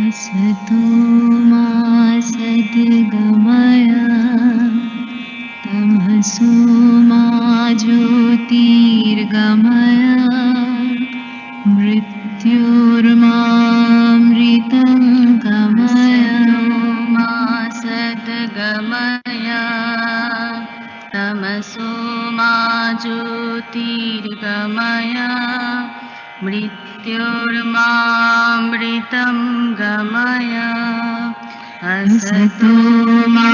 असतो मा सद्गमय तमसो मा ज्योतिर्गमय मृत्योर्मामृतं गमय मा सद्गमय तमसो मा ज्योतिर्गमय मृत्योर्मामृतं गमय असतो मा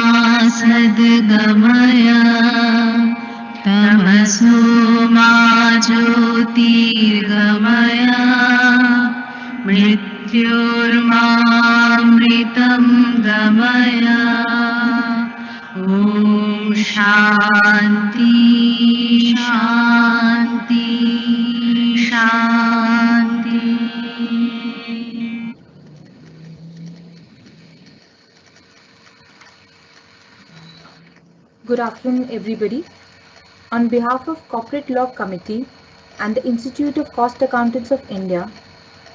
सद्गमय तमसो मा ज्योतिर्गमय मृत्योर्मामृतं गमय ॐ शान्ति शान्ति शान्ति। Good afternoon, everybody. On behalf of Corporate Law Committee and the Institute of Cost Accountants of India,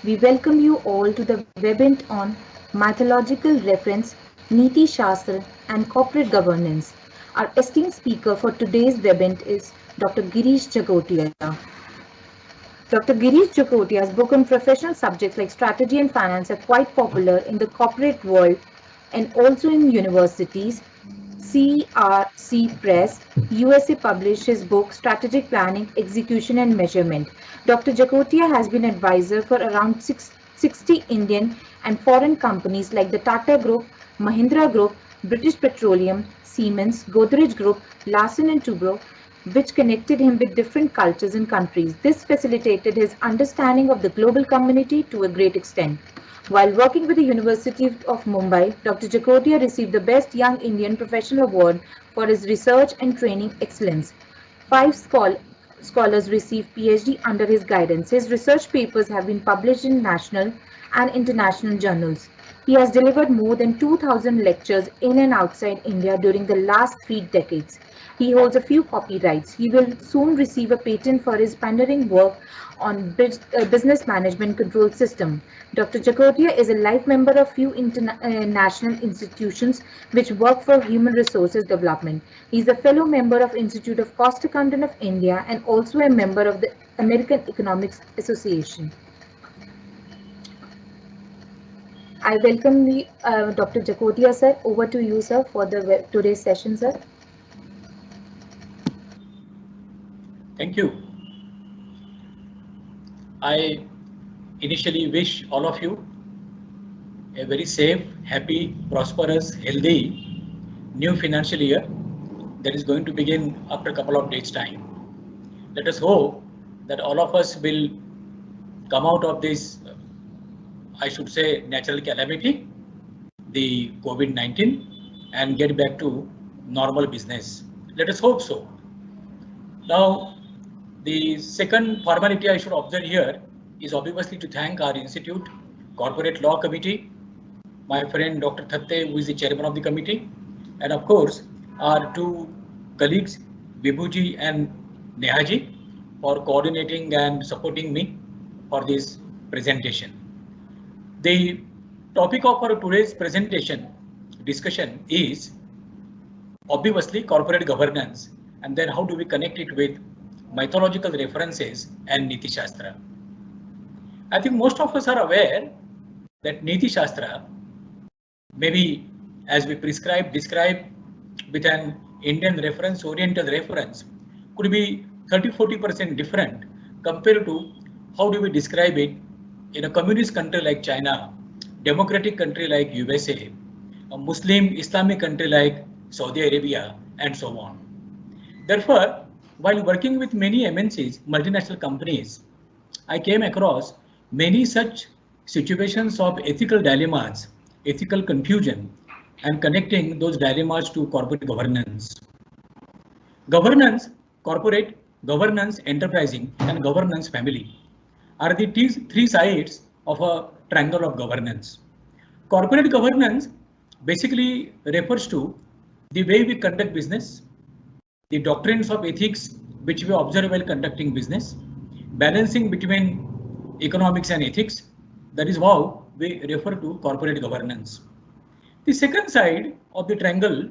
we welcome you all to the webinar on Mythological Reference, Niti Shastra and Corporate Governance. Our esteemed speaker for today's webinar is Dr. Girish Jagotia. Dr. Girish Jagotia's book on professional subjects like strategy and finance are quite popular in the corporate world and also in universities. CRC Press, USA published his book Strategic Planning, Execution and Measurement. Dr. Jagotia has been advisor for around 60 Indian and foreign companies like the Tata Group, Mahindra Group, British Petroleum, Siemens, Godrej Group, Larsen & Toubro, which connected him with different cultures and countries. This facilitated his understanding of the global community to a great extent. While working with the University of Mumbai, Dr. Jagotia received the Best Young Indian Professional Award for his research and training excellence. 5 scholars received PhD under his guidance. His research papers have been published in national and international journals. He has delivered more than 2,000 lectures in and outside India during the last 3 decades. He holds a few copyrights. He will soon receive a patent for his pioneering work on business management control system. Dr. Jagotia is a life member of few international institutions which work for human resources development. He is a fellow member of Institute of Cost Accountant of India and also a member of the American Economics Association. I welcome Dr. Jagotia, sir. Over to you, sir, for today's session, sir. Thank you. I initially wish all of you a very safe, happy, prosperous, healthy new financial year that is going to begin after a couple of days' time. Let us hope that all of us will come out of this, I should say, natural calamity, the COVID-19, and get back to normal business. Let us hope so. Now, the second formality I should observe here is obviously to thank our Institute, Corporate Law Committee, my friend Dr. Thatte, who is the chairman of the committee, and of course our two colleagues, Vibhuji and Nehaji, for coordinating and supporting me for this presentation. The topic of our today's presentation discussion is obviously corporate governance, and then how do we connect it with mythological references and Niti Shastra. I think most of us are aware that Niti Shastra, maybe as we describe with an Indian reference, Oriental reference, could be 30–40% different compared to how do we describe it in a communist country like China, democratic country like USA, a Muslim Islamic country like Saudi Arabia, and so on. Therefore, while working with many MNCs, multinational companies, I came across many such situations of ethical dilemmas, ethical confusion, and connecting those dilemmas to corporate governance. Governance, corporate, governance, enterprising, and governance family are the three sides of a triangle of governance. Corporate governance basically refers to the way we conduct business, the doctrines of ethics which we observe while conducting business, balancing between economics and ethics, That is how we refer to corporate governance. The second side of the triangle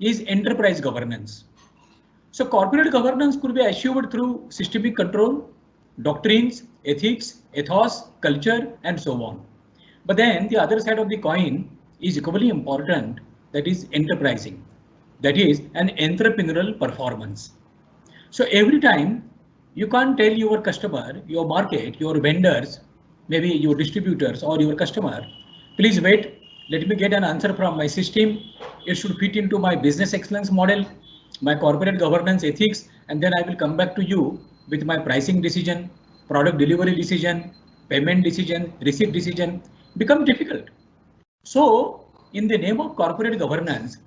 is enterprise governance. So corporate governance could be achieved through systemic control, doctrines, ethics, ethos, culture, and so on. But then the other side of the coin is equally important, that is enterprising, that is an entrepreneurial performance. So every time you can't tell your customer, your market, your vendors, maybe your distributors or your customer, please wait, let me get an answer from my system. It should fit into my business excellence model, my corporate governance ethics, and then I will come back to you with my pricing decision, product delivery decision, payment decision, receipt decision. Become difficult. So in the name of corporate governance,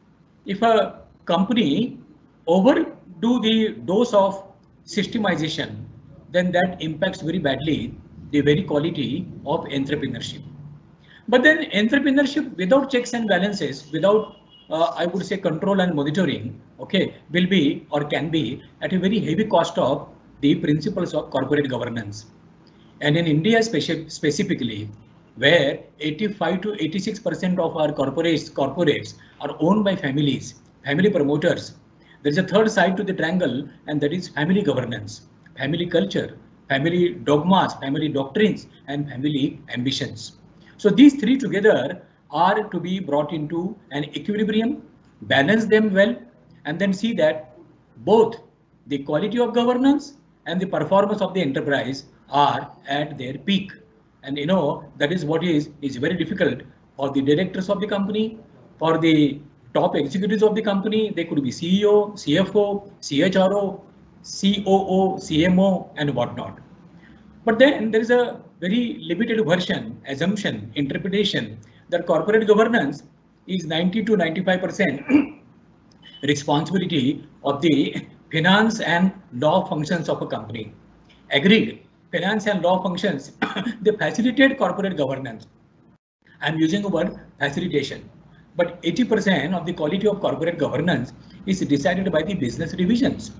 if a company overdo the dose of systemization, then that impacts very badly the very quality of entrepreneurship. But then entrepreneurship without checks and balances, without I would say control and monitoring, okay, will be or can be at a very heavy cost of the principles of corporate governance. And in India specifically, where 85 to 86% of our corporates are owned by families, family promoters, there is a third side to the triangle, and that is family governance, family culture, family dogmas, family doctrines, and family ambitions. So these three together are to be brought into an equilibrium, balance them well, and then see that both the quality of governance and the performance of the enterprise are at their peak. And you know, that is what is very difficult for the directors of the company, for the top executives of the company. They could be CEO, CFO, CHRO, COO, CMO, and whatnot. But then there is a very limited version, assumption, interpretation that corporate governance is 90 to 95% responsibility of the finance and law functions of a company. Agreed, finance and law functions, they facilitate corporate governance. I'm using the word facilitation, but 80% of the quality of corporate governance is decided by the business divisions,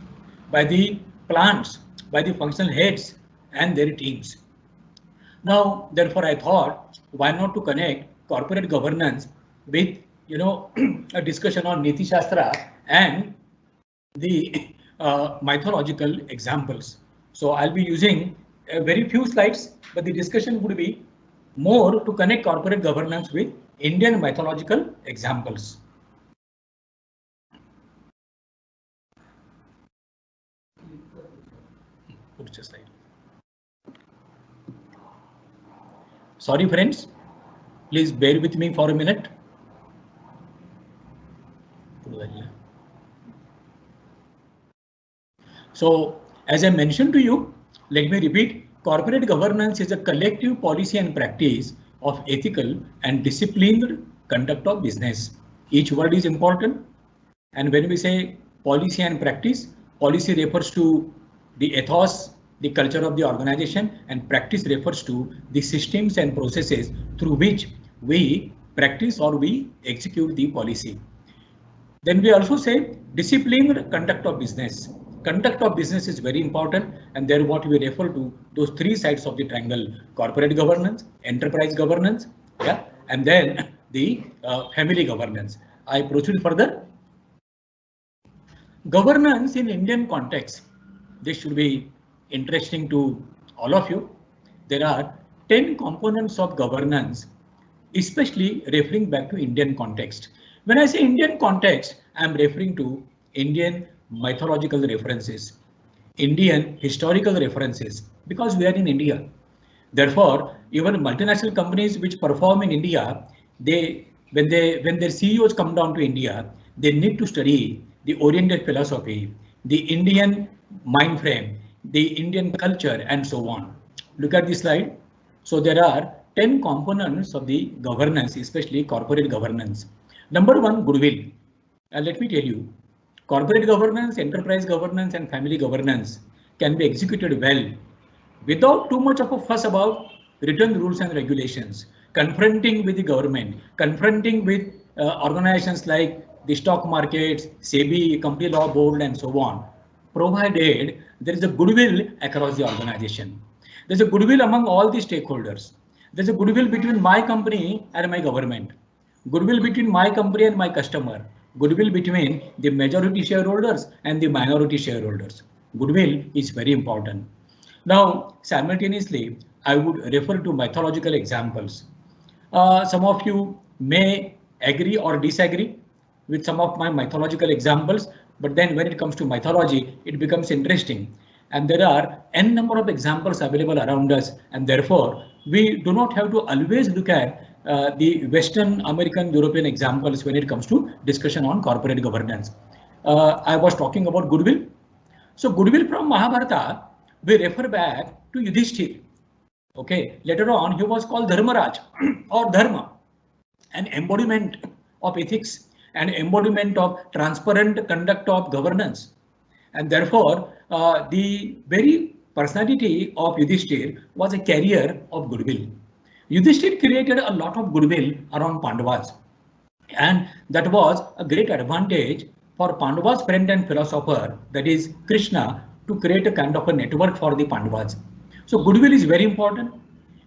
by the plants, by the functional heads and their teams. Now, therefore, I thought, why not to connect corporate governance with, you know, a discussion on Niti Shastra and the mythological examples. So I'll be using a very few slides, but the discussion would be more to connect corporate governance with Indian mythological examples. Slide. Sorry friends, please bear with me for a minute. So as I mentioned to you, let me repeat, corporate governance is a collective policy and practice of ethical and disciplined conduct of business. Each word is important. And when we say policy and practice, policy refers to the ethos, the culture of the organization, and practice refers to the systems and processes through which we practice or we execute the policy. Then we also say disciplined conduct of business. Conduct of business is very important, and there what we refer to those three sides of the triangle: corporate governance, enterprise governance, yeah, and then the family governance. I proceed further. Governance in Indian context, this should be interesting to all of you. There are 10 components of governance, especially referring back to Indian context. When I say Indian context, I am referring to Indian mythological references, Indian historical references, because we are in India. Therefore, even multinational companies which perform in India, when their CEOs come down to India, they need to study the Oriental philosophy, the Indian mind frame, the Indian culture, and so on. Look at this slide. So there are 10 components of the governance, especially corporate governance. Number one, goodwill. Let me tell you, corporate governance, enterprise governance, and family governance can be executed well without too much of a fuss about written rules and regulations, confronting with the government, confronting with organizations like the stock markets, SEBI, company law board, and so on, provided there is a goodwill across the organization. There's a goodwill among all the stakeholders. There's a goodwill between my company and my government, goodwill between my company and my customer, goodwill between the majority shareholders and the minority shareholders. Goodwill is very important. Now, simultaneously, I would refer to mythological examples. Some of you may agree or disagree with some of my mythological examples, but then when it comes to mythology, it becomes interesting. And there are n number of examples available around us, and therefore we do not have to always look at the Western American European examples when it comes to discussion on corporate governance. I was talking about goodwill. So goodwill from Mahabharata, we refer back to Yudhishthir. Okay, later on he was called Dharmaraj or Dharma, an embodiment of ethics, an embodiment of transparent conduct of governance. And therefore, the very personality of Yudhishthir was a carrier of goodwill. Yudhishthir created a lot of goodwill around Pandavas, and that was a great advantage for Pandava's friend and philosopher, that is Krishna, to create a kind of a network for the Pandavas. So goodwill is very important.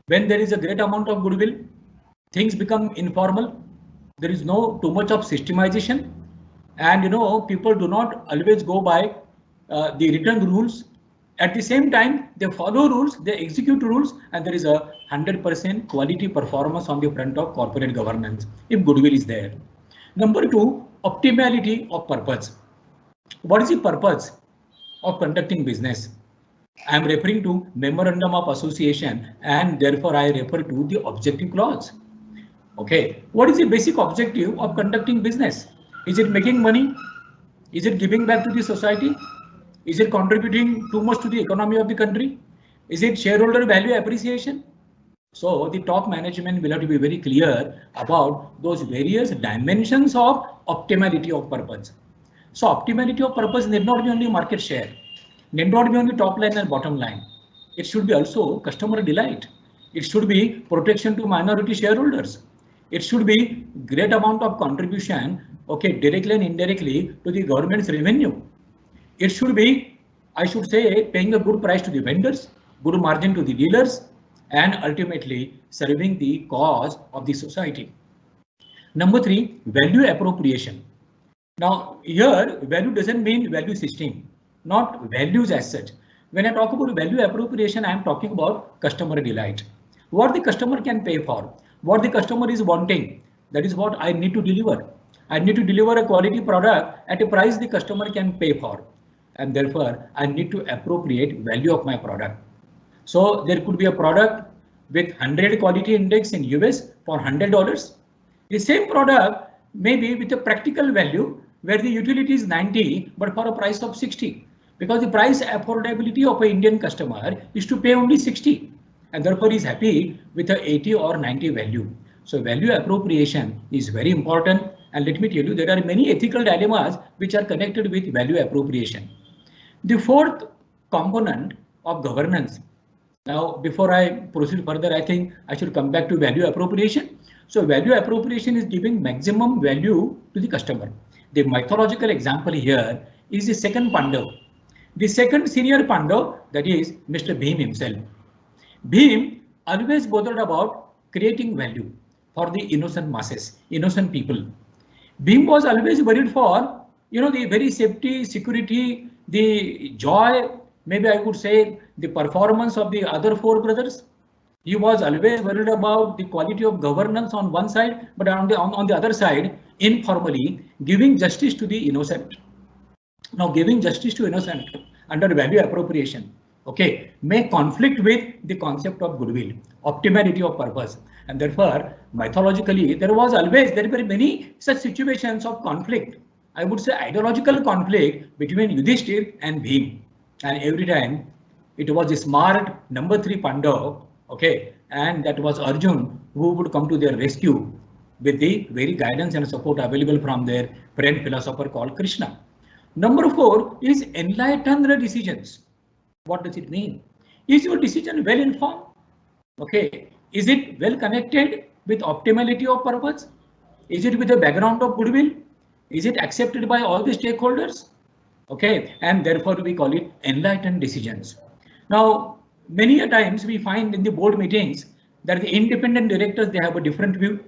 When there is a great amount of goodwill, things become informal. There is no too much of systemization, and people do not always go by the written rules. At the same time, they follow rules, they execute rules, and there is a 100% quality performance on the front of corporate governance if goodwill is there. Number two, optimality of purpose. What is the purpose of conducting business? I am referring to memorandum of association, and therefore I refer to the objective clause. Okay, what is the basic objective of conducting business? Is it making money? Is it giving back to the society? Is it contributing too much to the economy of the country? Is it shareholder value appreciation? So the top management will have to be very clear about those various dimensions of optimality of purpose. So optimality of purpose need not be only market share, need not be only top line and bottom line. It should be also customer delight. It should be protection to minority shareholders. It should be great amount of contribution, okay, directly and indirectly to the government's revenue. It should be, I should say, paying a good price to the vendors, good margin to the dealers, and ultimately serving the cause of the society. Number three, value appropriation. Now here, value doesn't mean value system, not values as such. When I talk about value appropriation, I am talking about customer delight. What the customer can pay for, what the customer is wanting, that is what I need to deliver. I need to deliver a quality product at a price the customer can pay for. And therefore, I need to appropriate value of my product. So there could be a product with 100 quality index in US for $100. The same product may be with a practical value where the utility is 90, but for a price of 60. Because the price affordability of an Indian customer is to pay only 60. And therefore is happy with a 80 or 90 value. So value appropriation is very important. And let me tell you, there are many ethical dilemmas which are connected with value appropriation. The fourth component of governance. Now, before I proceed further, I think I should come back to value appropriation. So value appropriation is giving maximum value to the customer. The mythological example here is the second Pandav. The second senior Pandav, that is Mr. Bhim himself. Bhim always bothered about creating value for the innocent masses, innocent people. Bhim was always worried for, the very safety, security, the joy, maybe I would say the performance of the other four brothers. He was always worried about the quality of governance on one side, but on the other side, informally giving justice to the innocent. Now giving justice to innocent under value appropriation, okay, may conflict with the concept of goodwill, optimality of purpose. And therefore, mythologically, there were many such situations of conflict. I would say ideological conflict between Yudhishthir and Bhim. And every time it was a smart number 3 Pandav, okay, and that was Arjun who would come to their rescue with the very guidance and support available from their friend philosopher called Krishna. Number 4 is enlightened decisions. What does it mean? Is your decision well informed? Okay, is it well connected with optimality of purpose? Is it with a background of goodwill? Is it accepted by all the stakeholders? Okay, and therefore we call it enlightened decisions. Now, many a times we find in the board meetings that the independent directors, they have a different view.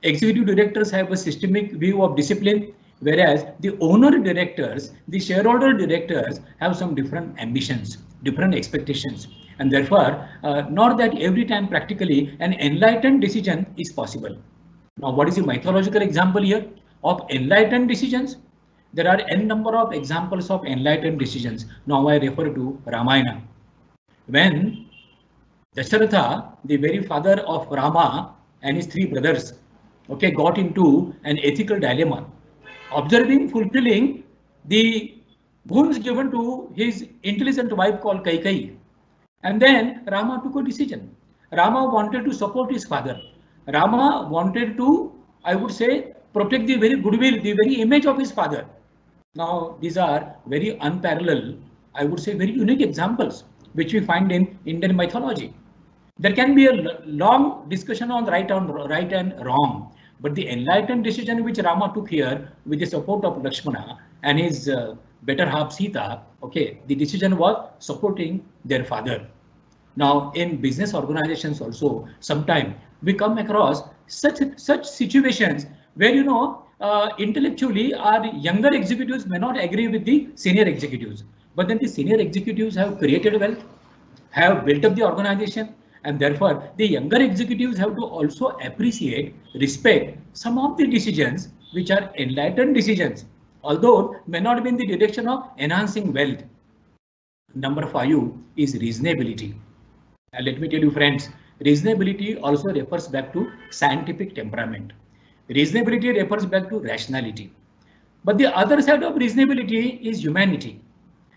Executive directors have a systemic view of discipline, whereas the owner directors, the shareholder directors have some different ambitions, different expectations, and therefore not that every time practically an enlightened decision is possible. Now, what is the mythological example here of enlightened decisions? There are n number of examples of enlightened decisions. Now I refer to Ramayana. When Dasharatha, the very father of Rama and his three brothers, okay, got into an ethical dilemma, observing, fulfilling the boons given to his intelligent wife called Kaikeyi. And then Rama took a decision. Rama wanted to support his father. Rama wanted to, I would say, protect the very goodwill, the very image of his father. Now, these are very unparalleled, I would say, very unique examples which we find in Indian mythology. There can be a long discussion on right and wrong, but the enlightened decision which Rama took here with the support of Lakshmana and his better half Sita, okay, the decision was supporting their father. Now, in business organizations also, sometimes we come across such situations where, you know, intellectually our younger executives may not agree with the senior executives, but then the senior executives have created wealth, have built up the organization, and therefore the younger executives have to also appreciate, respect some of the decisions which are enlightened decisions, although may not be in the direction of enhancing wealth. Number 5 is reasonability. And let me tell you, friends, reasonability also refers back to scientific temperament. Reasonability refers back to rationality. But the other side of reasonability is humanity.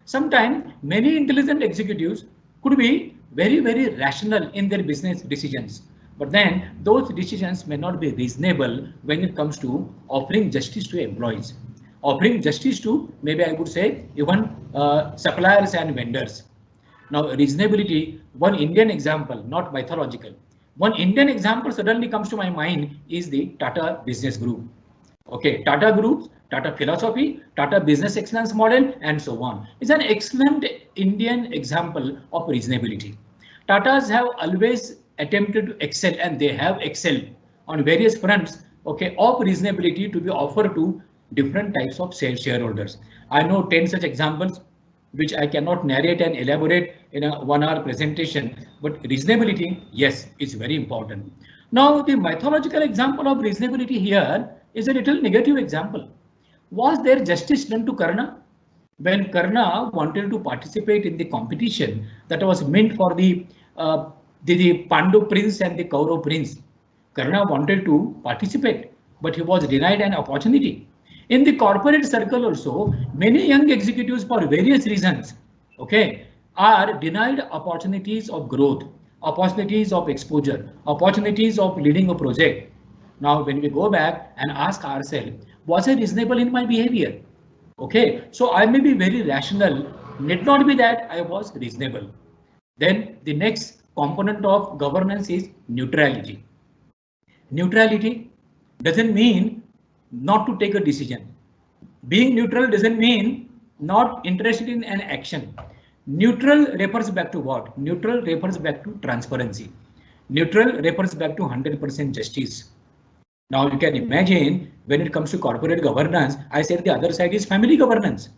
Sometimes many intelligent executives could be very, very rational in their business decisions. But then those decisions may not be reasonable when it comes to offering justice to employees, offering justice to, maybe I would say, even suppliers and vendors. Now, reasonability, one Indian example, not mythological. One Indian example suddenly comes to my mind is the Tata Business Group. Okay, Tata Group, Tata Philosophy, Tata Business Excellence Model, and so on. It's an excellent Indian example of reasonability. Tatas have always attempted to excel, and they have excelled on various fronts, okay, of reasonability to be offered to different types of shareholders. I know 10 such examples, which I cannot narrate and elaborate in a 1-hour presentation, but reasonability, yes, is very important. Now, the mythological example of reasonability here is a little negative example. Was there justice done to Karna? When Karna wanted to participate in the competition that was meant for the Pandu prince and the Kaurav prince, Karna wanted to participate, but he was denied an opportunity. In the corporate circle also, many young executives for various reasons, okay, are denied opportunities of growth, opportunities of exposure, opportunities of leading a project. Now, when we go back and ask ourselves, was I reasonable in my behavior? Okay, so I may be very rational, need not be that I was reasonable. Then the next component of governance is neutrality. Neutrality doesn't mean not to take a decision. Being neutral doesn't mean not interested in an action. Neutral refers back to what? Neutral refers back to transparency. Neutral refers back to 100% justice. Now you can imagine when it comes to corporate governance, I said the other side is family governance.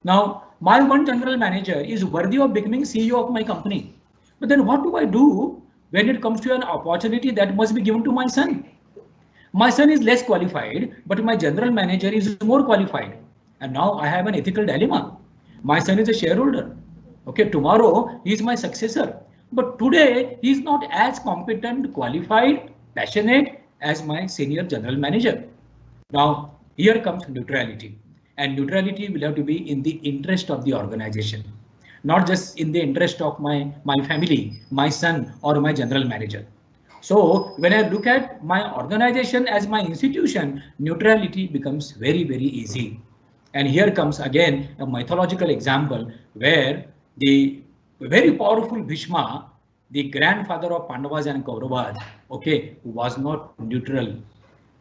Now my one general manager is worthy of becoming CEO of my company. But then what do I do when it comes to an opportunity that must be given to my son? My son is less qualified, but my general manager is more qualified. And now I have an ethical dilemma. My son is a shareholder. Okay, tomorrow he is my successor. But today he is not as competent, qualified, passionate as my senior general manager. Now here comes neutrality. And neutrality will have to be in the interest of the organization, not just in the interest of my family, my son, or my general manager. So when I look at my organization as my institution, neutrality becomes very, very easy. And here comes again a mythological example where the very powerful Bhishma, the grandfather of Pandavas and Kauravas, okay, was not neutral.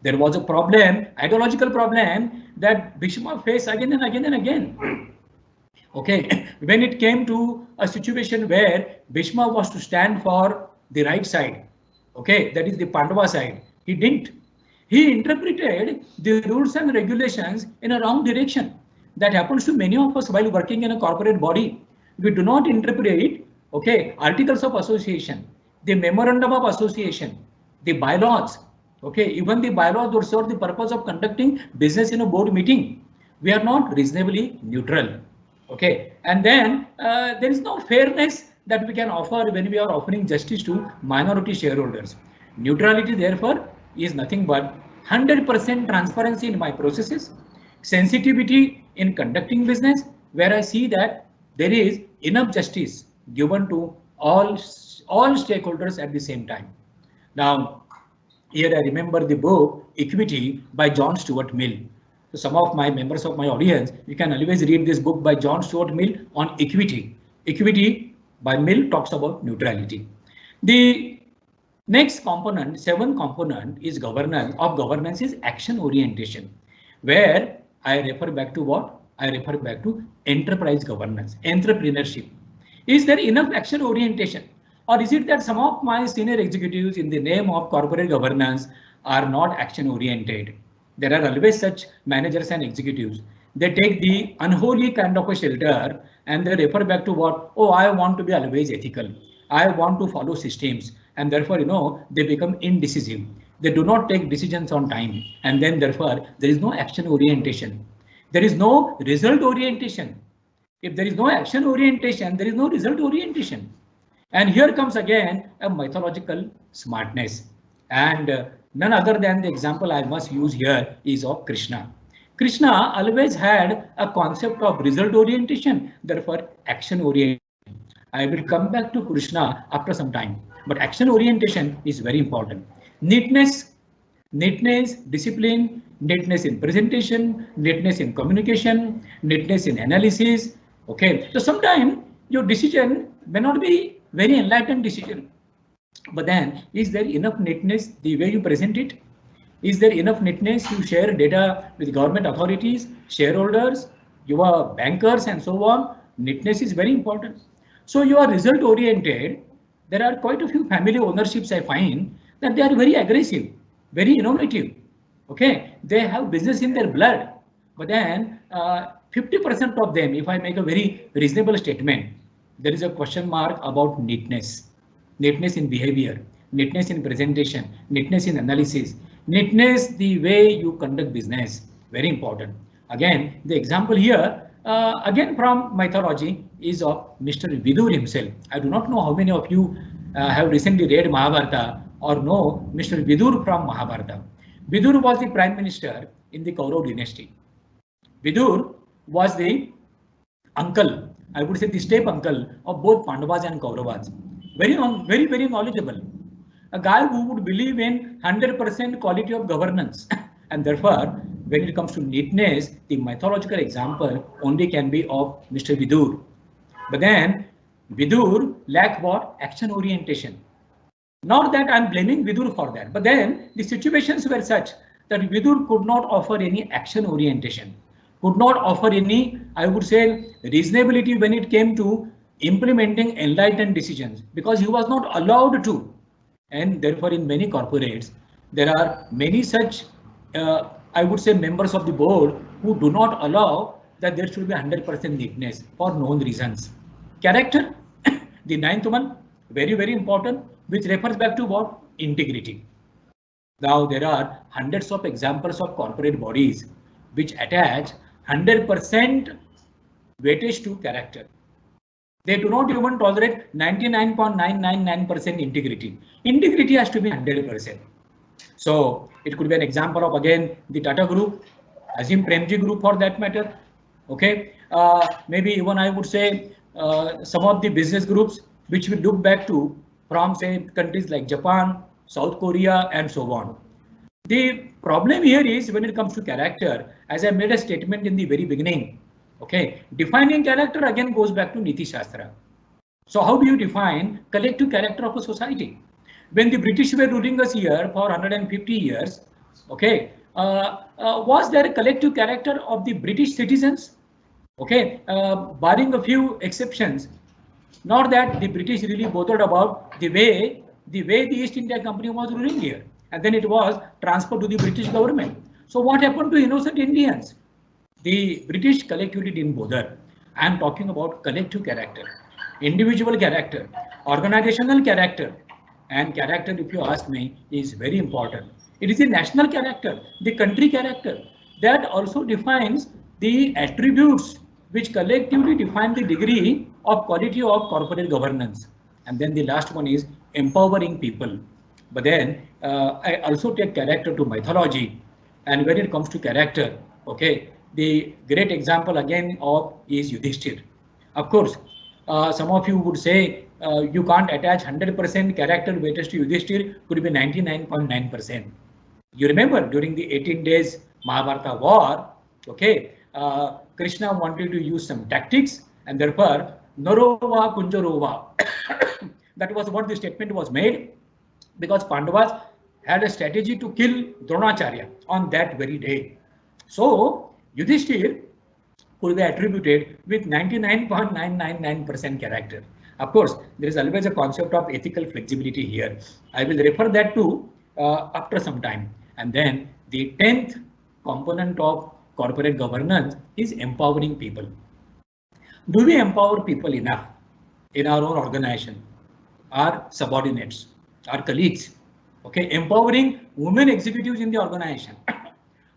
There was a problem, ideological problem that Bhishma faced again and again and again. Okay, when it came to a situation where Bhishma was to stand for the right side, Okay, that is the Pandava side. He didn't. He interpreted the rules and regulations in a wrong direction. That happens to many of us while working in a corporate body. We do not interpret, okay, articles of association, the memorandum of association, the bylaws, okay, even the bylaws would serve the purpose of conducting business in a board meeting. We are not reasonably neutral, okay, and then there is no fairness that we can offer when we are offering justice to minority shareholders. Neutrality, therefore, is nothing but 100% transparency in my processes, sensitivity in conducting business, where I see that there is enough justice given to all stakeholders at the same time. Now, here I remember the book Equity by John Stuart Mill. So some of my members of my audience, you can always read this book by John Stuart Mill on equity. Equity by Mill talks about neutrality. The next component, seventh component is governance. Of governance is action orientation, where I refer back to what? I refer back to enterprise governance, entrepreneurship. Is there enough action orientation? Or is it that some of my senior executives in the name of corporate governance are not action oriented? There are always such managers and executives. They take the unholy kind of a shelter and they refer back to what? Oh, I want to be always ethical. I want to follow systems. And therefore, they become indecisive. They do not take decisions on time. And then therefore, there is no action orientation. There is no result orientation. If there is no action orientation, there is no result orientation. And here comes again a mythological smartness. And none other than the example I must use here is of Krishna. Krishna always had a concept of result orientation, therefore action orientation. I will come back to Krishna after some time, but action orientation is very important. Neatness, discipline, neatness in presentation, neatness in communication, neatness in analysis. Okay, so sometimes your decision may not be very enlightened decision, but then is there enough neatness the way you present it? Is there enough neatness you share data with government authorities, shareholders, your bankers and so on? Neatness is very important. So you are result oriented. There are quite a few family ownerships I find that they are very aggressive, very innovative. Okay, they have business in their blood, but then 50% of them, if I make a very reasonable statement, there is a question mark about neatness. Neatness in behavior, neatness in presentation, neatness in analysis, neatness the way you conduct business, very important. Again, the example here, again from mythology, is of Mr. Vidur himself. I do not know how many of you have recently read Mahabharata or know Mr. Vidur from Mahabharata. Vidur was the prime minister in the Kaurav dynasty. Vidur was the uncle, I would say the step uncle of both Pandavas and Kauravas. Very knowledgeable. A guy who would believe in 100% quality of governance. And therefore, when it comes to neatness, the mythological example only can be of Mr. Vidur. But then Vidur lacked what? Action orientation. Not that I'm blaming Vidur for that, but then the situations were such that Vidur could not offer any action orientation, could not offer any, I would say, reasonability when it came to implementing enlightened decisions, because he was not allowed to. And therefore, in many corporates, there are many such, I would say, members of the board who do not allow that there should be 100% neatness for known reasons. Character, the ninth one, very important, which refers back to what? Integrity. Now, there are hundreds of examples of corporate bodies which attach 100% weightage to character. They do not even tolerate 99.999% integrity. Integrity has to be 100%. So it could be an example of, again, the Tata Group, Azim Premji Group for that matter. Okay, maybe even I would say some of the business groups which we look back to from, say, countries like Japan, South Korea, and so on. The problem here is when it comes to character, as I made a statement in the very beginning. Okay, defining character again goes back to Niti Shastra. So how do you define collective character of a society? When the British were ruling us here for 150 years, okay, was there a collective character of the British citizens? Okay, barring a few exceptions, not that the British really bothered about the way the way the East India Company was ruling here, and then it was transferred to the British government. So what happened to innocent Indians? The British collectively didn't bother. I am talking about collective character, individual character, organizational character, and character, if you ask me, is very important. It is the national character, the country character that also defines the attributes which collectively define the degree of quality of corporate governance. And then the last one is empowering people. But then I also take character to mythology. And when it comes to character, okay, the great example again of is Yudhishthir. Of course, some of you would say you can't attach 100% character weightage to Yudhishthir, could be 99.9%. You remember during the 18 days Mahabharata war, okay, Krishna wanted to use some tactics, and therefore Narova Kunjarova. That was what the statement was made, because Pandavas had a strategy to kill Dronacharya on that very day. So Yudhishthir could be attributed with 99.999% character. Of course, there is always a concept of ethical flexibility here. I will refer that to after some time. And then the 10th component of corporate governance is empowering people. Do we empower people enough in our own organization, our subordinates, our colleagues? Okay, empowering women executives in the organization.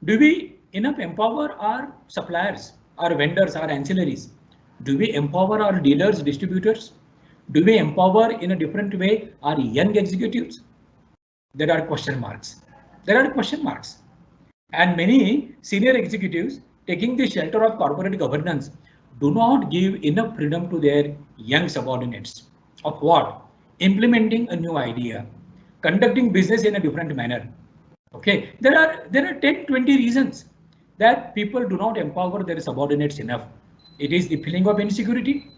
Do we enough empower our suppliers, our vendors, our ancillaries? Do we empower our dealers, distributors? Do we empower in a different way our young executives? There are question marks. There are question marks. And many senior executives taking the shelter of corporate governance do not give enough freedom to their young subordinates. Of what? Implementing a new idea, conducting business in a different manner. Okay, there are 10, 20 reasons that people do not empower their subordinates enough. It is the feeling of insecurity.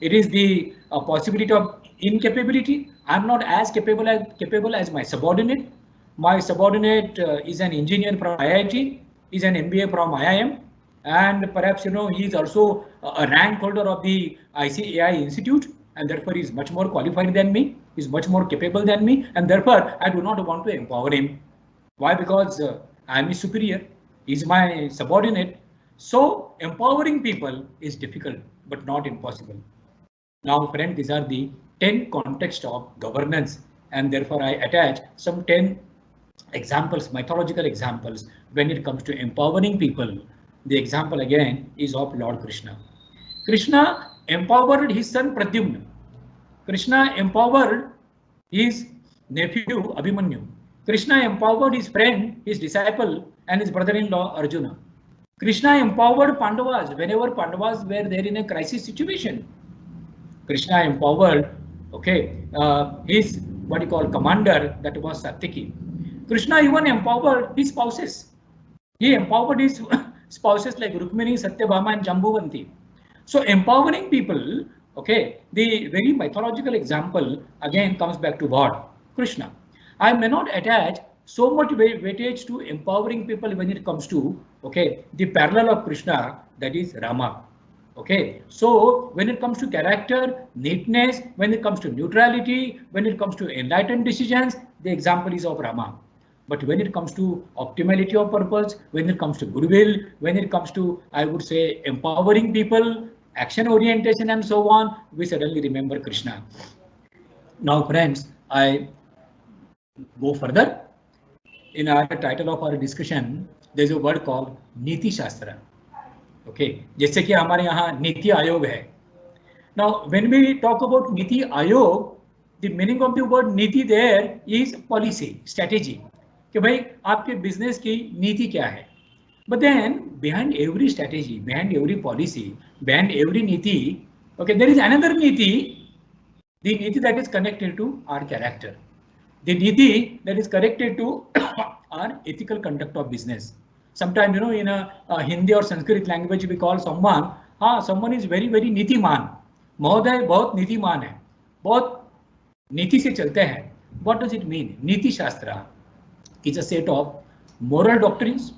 It is the possibility of incapability. I'm not as capable as my subordinate. My subordinate is an engineer from IIT, is an MBA from IIM, and perhaps he is also a rank holder of the ICAI Institute, and therefore he is much more qualified than me, is much more capable than me, and therefore I do not want to empower him. Why? Because I am his superior, he is my subordinate. So empowering people is difficult, but not impossible. Now, friend, these are the 10 contexts of governance, and therefore I attach some 10 examples, mythological examples, when it comes to empowering people. The example again is of Lord Krishna. Krishna empowered his son Pradyumna. Krishna empowered his nephew Abhimanyu. Krishna empowered his friend, his disciple, and his brother-in-law Arjuna. Krishna empowered Pandavas whenever Pandavas were there in a crisis situation. Krishna empowered, okay, his what you call commander, that was Satyaki. Krishna even empowered his spouses. He empowered his spouses like Rukmini, Satyabhama, and Jambuvanti. So empowering people, okay, the very mythological example again comes back to what? Krishna. I may not attach so much weightage to empowering people when it comes to, okay, the parallel of Krishna, that is Rama. Okay, so when it comes to character, neatness, when it comes to neutrality, when it comes to enlightened decisions, the example is of Rama. But when it comes to optimality of purpose, when it comes to goodwill, when it comes to, I would say, empowering people, action orientation, and so on, we suddenly remember Krishna. Now, friends, I go further. In our title of our discussion, there's a word called Niti Shastra. Okay, जैसे कि हमारे यहाँ नीति आयोग है. Now, when we talk about Niti Ayog, the meaning of the word नीति there is policy, strategy. कि भाई आपके business की नीति क्या है? But then behind every strategy, behind every policy, behind every नीति, okay, there is another नीति, the नीति that is connected to our character, the नीति that is connected to our ethical conduct of business. Sometimes, in a Hindi or Sanskrit language, we call someone, someone is very, very नीतिमान. महोदय बहुत नीतिमान है, बहुत नीति से चलते हैं. What does it mean? नीति शास्त्र is a set of moral doctrines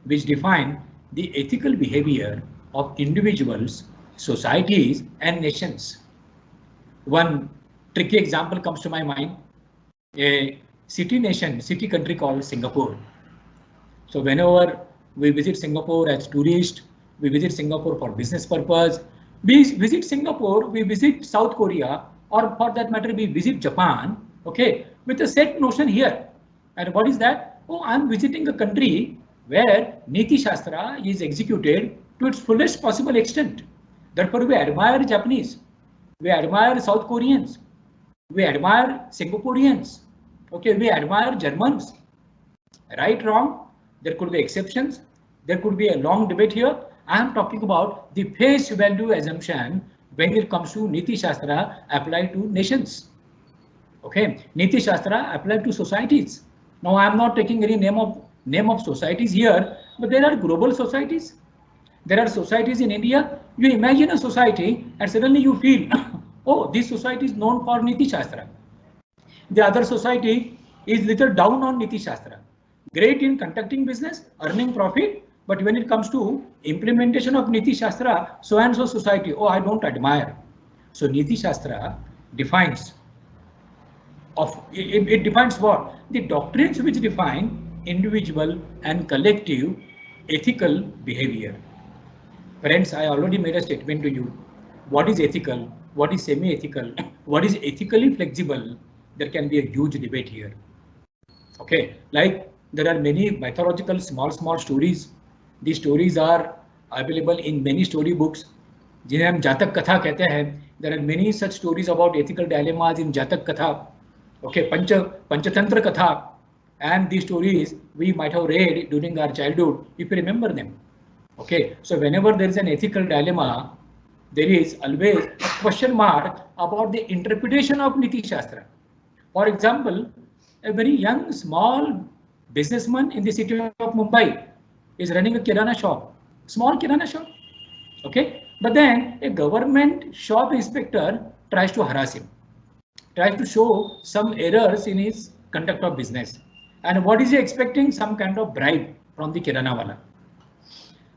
which define the ethical behavior of individuals, societies, and nations. One tricky example comes to my mind. a city country called Singapore. So whenever we visit Singapore as tourists, we visit Singapore for business purpose, we visit Singapore, we visit South Korea, or for that matter, we visit Japan, okay, with a set notion here. And what is that? Oh, I'm visiting a country where Niti Shastra is executed to its fullest possible extent. Therefore, we admire Japanese, we admire South Koreans, we admire Singaporeans, okay, we admire Germans. Right, wrong, there could be exceptions, there could be a long debate here. I am talking about the face value assumption when it comes to Niti Shastra applied to nations. Okay, Niti Shastra applied to societies. Now I am not taking any name of societies here, but there are global societies. There are societies in India. You imagine a society and suddenly you feel, oh, this society is known for Niti Shastra. The other society is little down on Niti Shastra. Great in conducting business, earning profit, but when it comes to implementation of Niti Shastra, so and so society, oh, I don't admire. So Niti Shastra defines it defines what? The doctrines which define individual and collective ethical behavior. Friends, I already made a statement to you. What is ethical? What is semi-ethical? What is ethically flexible? There can be a huge debate here. Okay, like there are many mythological small stories. These stories are available in many story books. जिन्हें हम जातक कथा कहते हैं. There are many such stories about ethical dilemmas in Jatak Katha. Okay, Panchatantra Katha, and these stories we might have read during our childhood if you remember them. Okay, so whenever there is an ethical dilemma, there is always a question mark about the interpretation of Niti Shastra. For example, a very young small businessman in the city of Mumbai is running a kirana shop, small kirana shop. Okay, but then a government shop inspector tries to harass him, tries to show some errors in his conduct of business. And what is he expecting? Some kind of bribe from the kirana wala.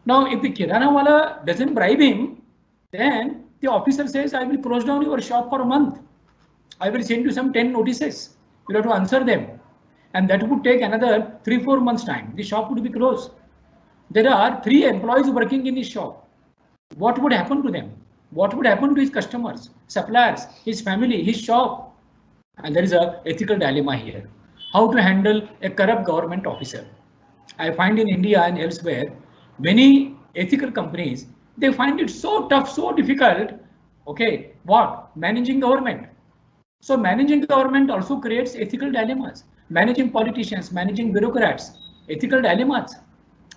Now, if the kirana wala doesn't bribe him, then the officer says, I will close down your shop for a month. I will send you some 10 notices. You have to answer them. And that would take another 3-4 months time. The shop would be closed. There are 3 employees working in his shop. What would happen to them? What would happen to his customers, suppliers, his family, his shop? And there is an ethical dilemma here. How to handle a corrupt government officer? I find in India and elsewhere, many ethical companies, they find it so tough, so difficult. Okay, what? Managing government. So managing government also creates ethical dilemmas. Managing politicians, managing bureaucrats, ethical dilemmas.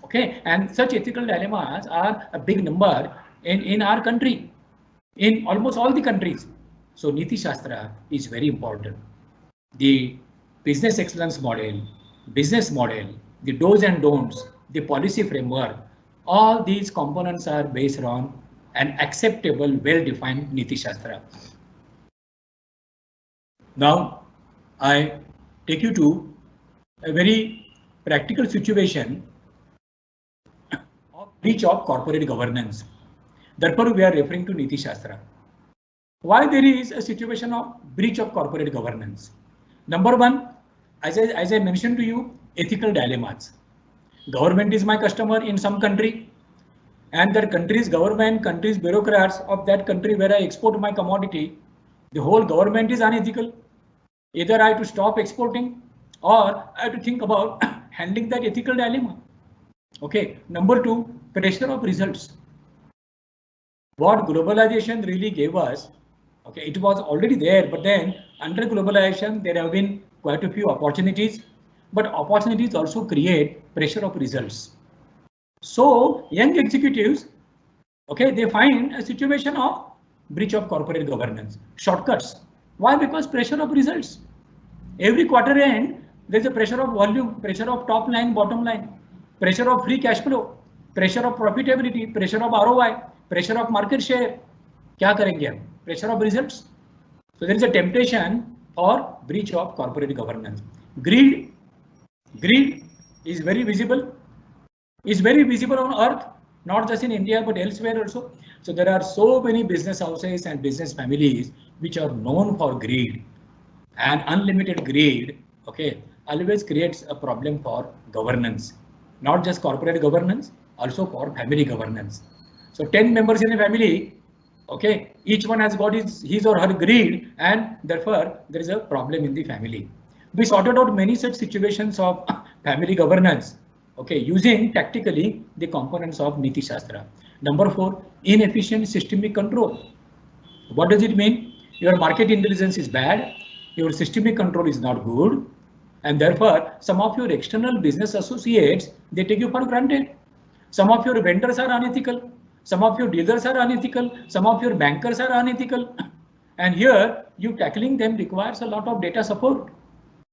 Okay, and such ethical dilemmas are a big number in our country, in almost all the countries. So Niti Shastra is very important. The business excellence model, business model, the do's and don'ts, the policy framework, all these components are based on an acceptable, well-defined Niti Shastra. Now, I take you to a very practical situation of breach of corporate governance. Therefore, we are referring to Niti Shastra. Why there is a situation of breach of corporate governance? Number one, as I mentioned to you, ethical dilemmas. Government is my customer in some country, and that country's government, country's bureaucrats of that country where I export my commodity, the whole government is unethical. Either I have to stop exporting or I have to think about handling that ethical dilemma. Okay, number two, pressure of results. What globalization really gave us, okay, it was already there, but then under globalization, there have been quite a few opportunities, but opportunities also create pressure of results. So young executives, okay, they find a situation of breach of corporate governance, shortcuts. Why? Because pressure of results. Every quarter end, there's a pressure of volume, pressure of top line, bottom line, pressure of free cash flow, pressure of profitability, pressure of ROI, pressure of market share. क्या करेंगे हम? Pressure of results. So there is a temptation for breach of corporate governance. Greed is very visible. Is very visible on earth, not just in India but elsewhere also. So there are so many business houses and business families which are known for greed. and unlimited greed, okay, always creates a problem for governance, not just corporate governance, also for family governance. So 10 members in a family, okay, each one has got his or her greed, and therefore there is a problem in the family. We sorted out many such situations of family governance, okay, using tactically the components of Niti Shastra. Number 4, inefficient systemic control. What does it mean? Your market intelligence is bad, your systemic control is not good, and therefore some of your external business associates, they take you for granted. Some of your vendors are unethical, some of your dealers are unethical, some of your bankers are unethical, and here you tackling them requires a lot of data support.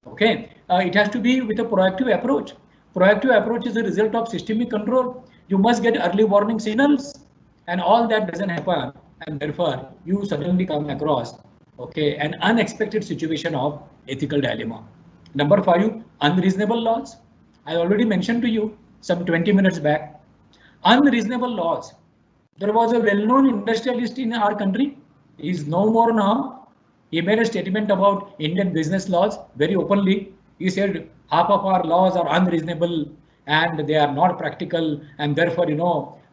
Okay, it has to be with a proactive approach. Proactive approach is a result of systemic control. You must get early warning signals, and all that doesn't happen, and therefore you suddenly come across, okay, an unexpected situation of ethical dilemma. Number 5, unreasonable laws. I already mentioned to you some 20 minutes back. Unreasonable laws. There was a well-known industrialist in our country. He is no more now. He made a statement about Indian business laws very openly. He said half of our laws are unreasonable and they are not practical, and therefore,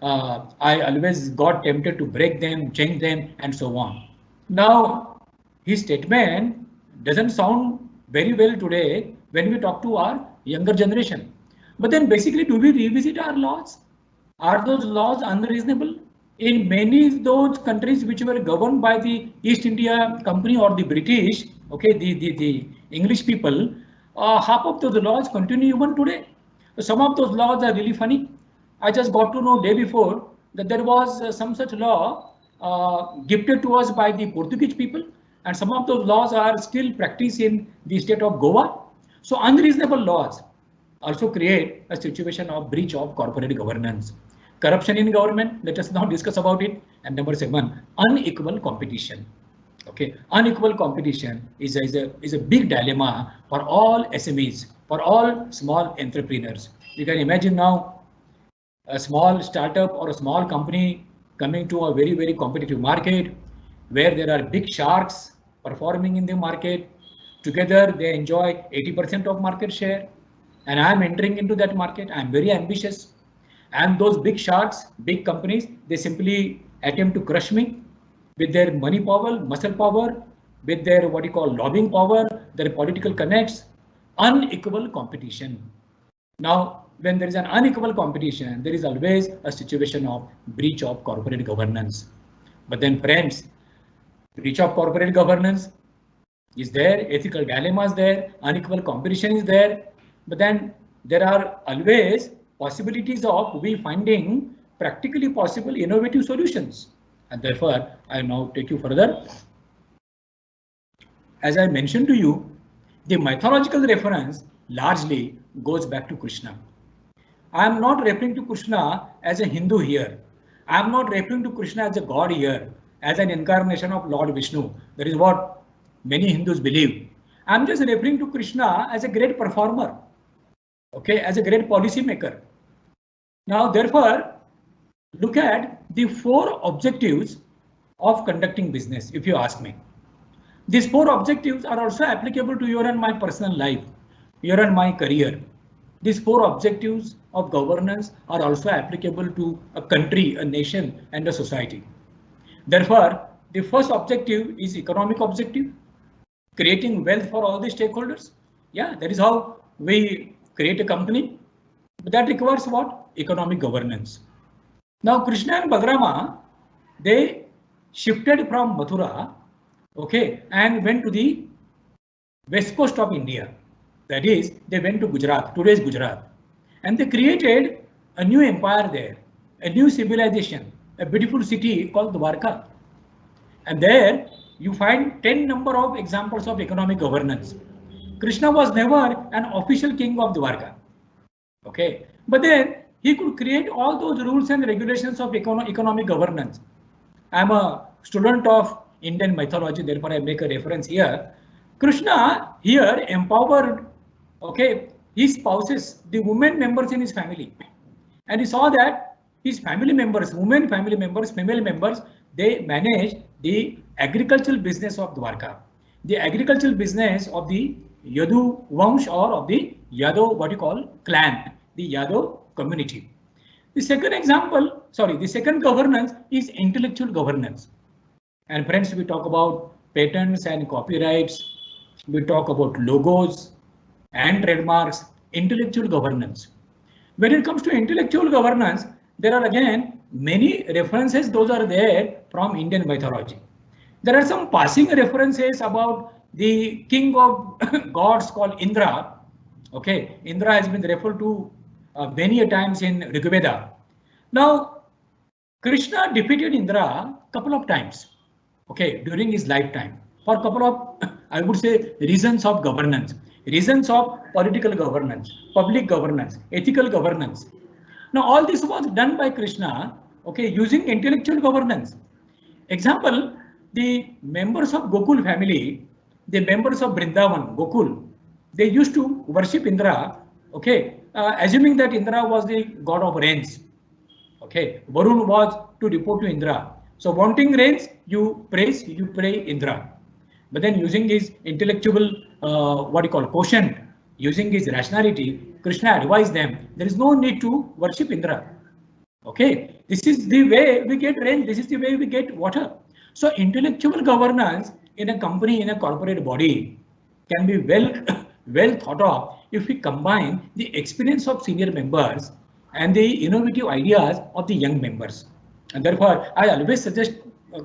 I always got tempted to break them, change them, and so on. Now, his statement doesn't sound very well today when we talk to our younger generation. But then basically, do we revisit our laws? Are those laws unreasonable? In many of those countries which were governed by the East India Company or the British, okay, the English people, half of those laws continue even today. Some of those laws are really funny. I just got to know day before that there was some such law gifted to us by the Portuguese people, and some of those laws are still practiced in the state of Goa. So unreasonable laws also create a situation of breach of corporate governance. Corruption in government, let us now discuss about it. And number 7, unequal competition. Okay, unequal competition is a big dilemma for all SMEs, for all small entrepreneurs. You can imagine now a small startup or a small company coming to a very, very competitive market where there are big sharks performing in the market. Together they enjoy 80% of market share, and I am entering into that market. I am very ambitious. And those big sharks, big companies, they simply attempt to crush me with their money power, muscle power, with their what you call lobbying power, their political connects. Unequal competition. Now, when there is an unequal competition, there is always a situation of breach of corporate governance. But then friends, breach of corporate governance is there, ethical dilemmas there, unequal competition is there, but then there are always possibilities of we finding practically possible innovative solutions. And therefore, I now take you further. As I mentioned to you, the mythological reference largely goes back to Krishna. I am not referring to Krishna as a Hindu here. I am not referring to Krishna as a god here, as an incarnation of Lord Vishnu. That is what many Hindus believe. I am just referring to Krishna as a great performer, okay, as a great policy maker. Now, therefore, look at the 4 objectives of conducting business, if you ask me. These 4 objectives are also applicable to your and my personal life, your and my career. These 4 objectives of governance are also applicable to a country, a nation, and a society. Therefore, the first objective is economic objective, creating wealth for all the stakeholders. Yeah, that is how we create a company. But that requires what? Economic governance. Now, Krishna and Balarama, they shifted from Mathura, okay, and went to the west coast of India. That is, they went to Gujarat, today's Gujarat, and they created a new empire there, a new civilization, a beautiful city called Dwarka. And there you find 10 number of examples of economic governance. Krishna was never an official king of Dwarka, okay, but then he could create all those rules and regulations of economic governance. I am a student of Indian mythology, therefore I make a reference here. Krishna here empowered, okay, his spouses, the women members in his family, and he saw that his family members, women family members, female members, they managed the agricultural business of Dwarka. the agricultural business of the Yadu Vansh or of the Yadav, what you call clan, the Yadav community. The second example, the second governance is intellectual governance. And friends, we talk about patents and copyrights. We talk about logos and trademarks, intellectual governance. When it comes to intellectual governance, there are again many references. Those are there from Indian mythology. There are some passing references about the king of gods called Indra. Okay, Indra has been referred to many a times in Rig Veda. Now, Krishna defeated Indra a couple of times, okay, during his lifetime for a couple of, I would say, reasons of governance, reasons of political governance, public governance, ethical governance. Now, all this was done by Krishna, okay, using intellectual governance. Example, the members of Gokul family, the members of Vrindavan, Gokul, they used to worship Indra, okay, assuming that Indra was the god of rains. Okay, Varun was to report to Indra. So wanting rains, you pray Indra. But then using his intellectual, quotient, using his rationality, Krishna advised them, there is no need to worship Indra. Okay, this is the way we get rain, this is the way we get water. So intellectual governance in a company, in a corporate body can be well thought of if we combine the experience of senior members and the innovative ideas of the young members. And therefore, I always suggest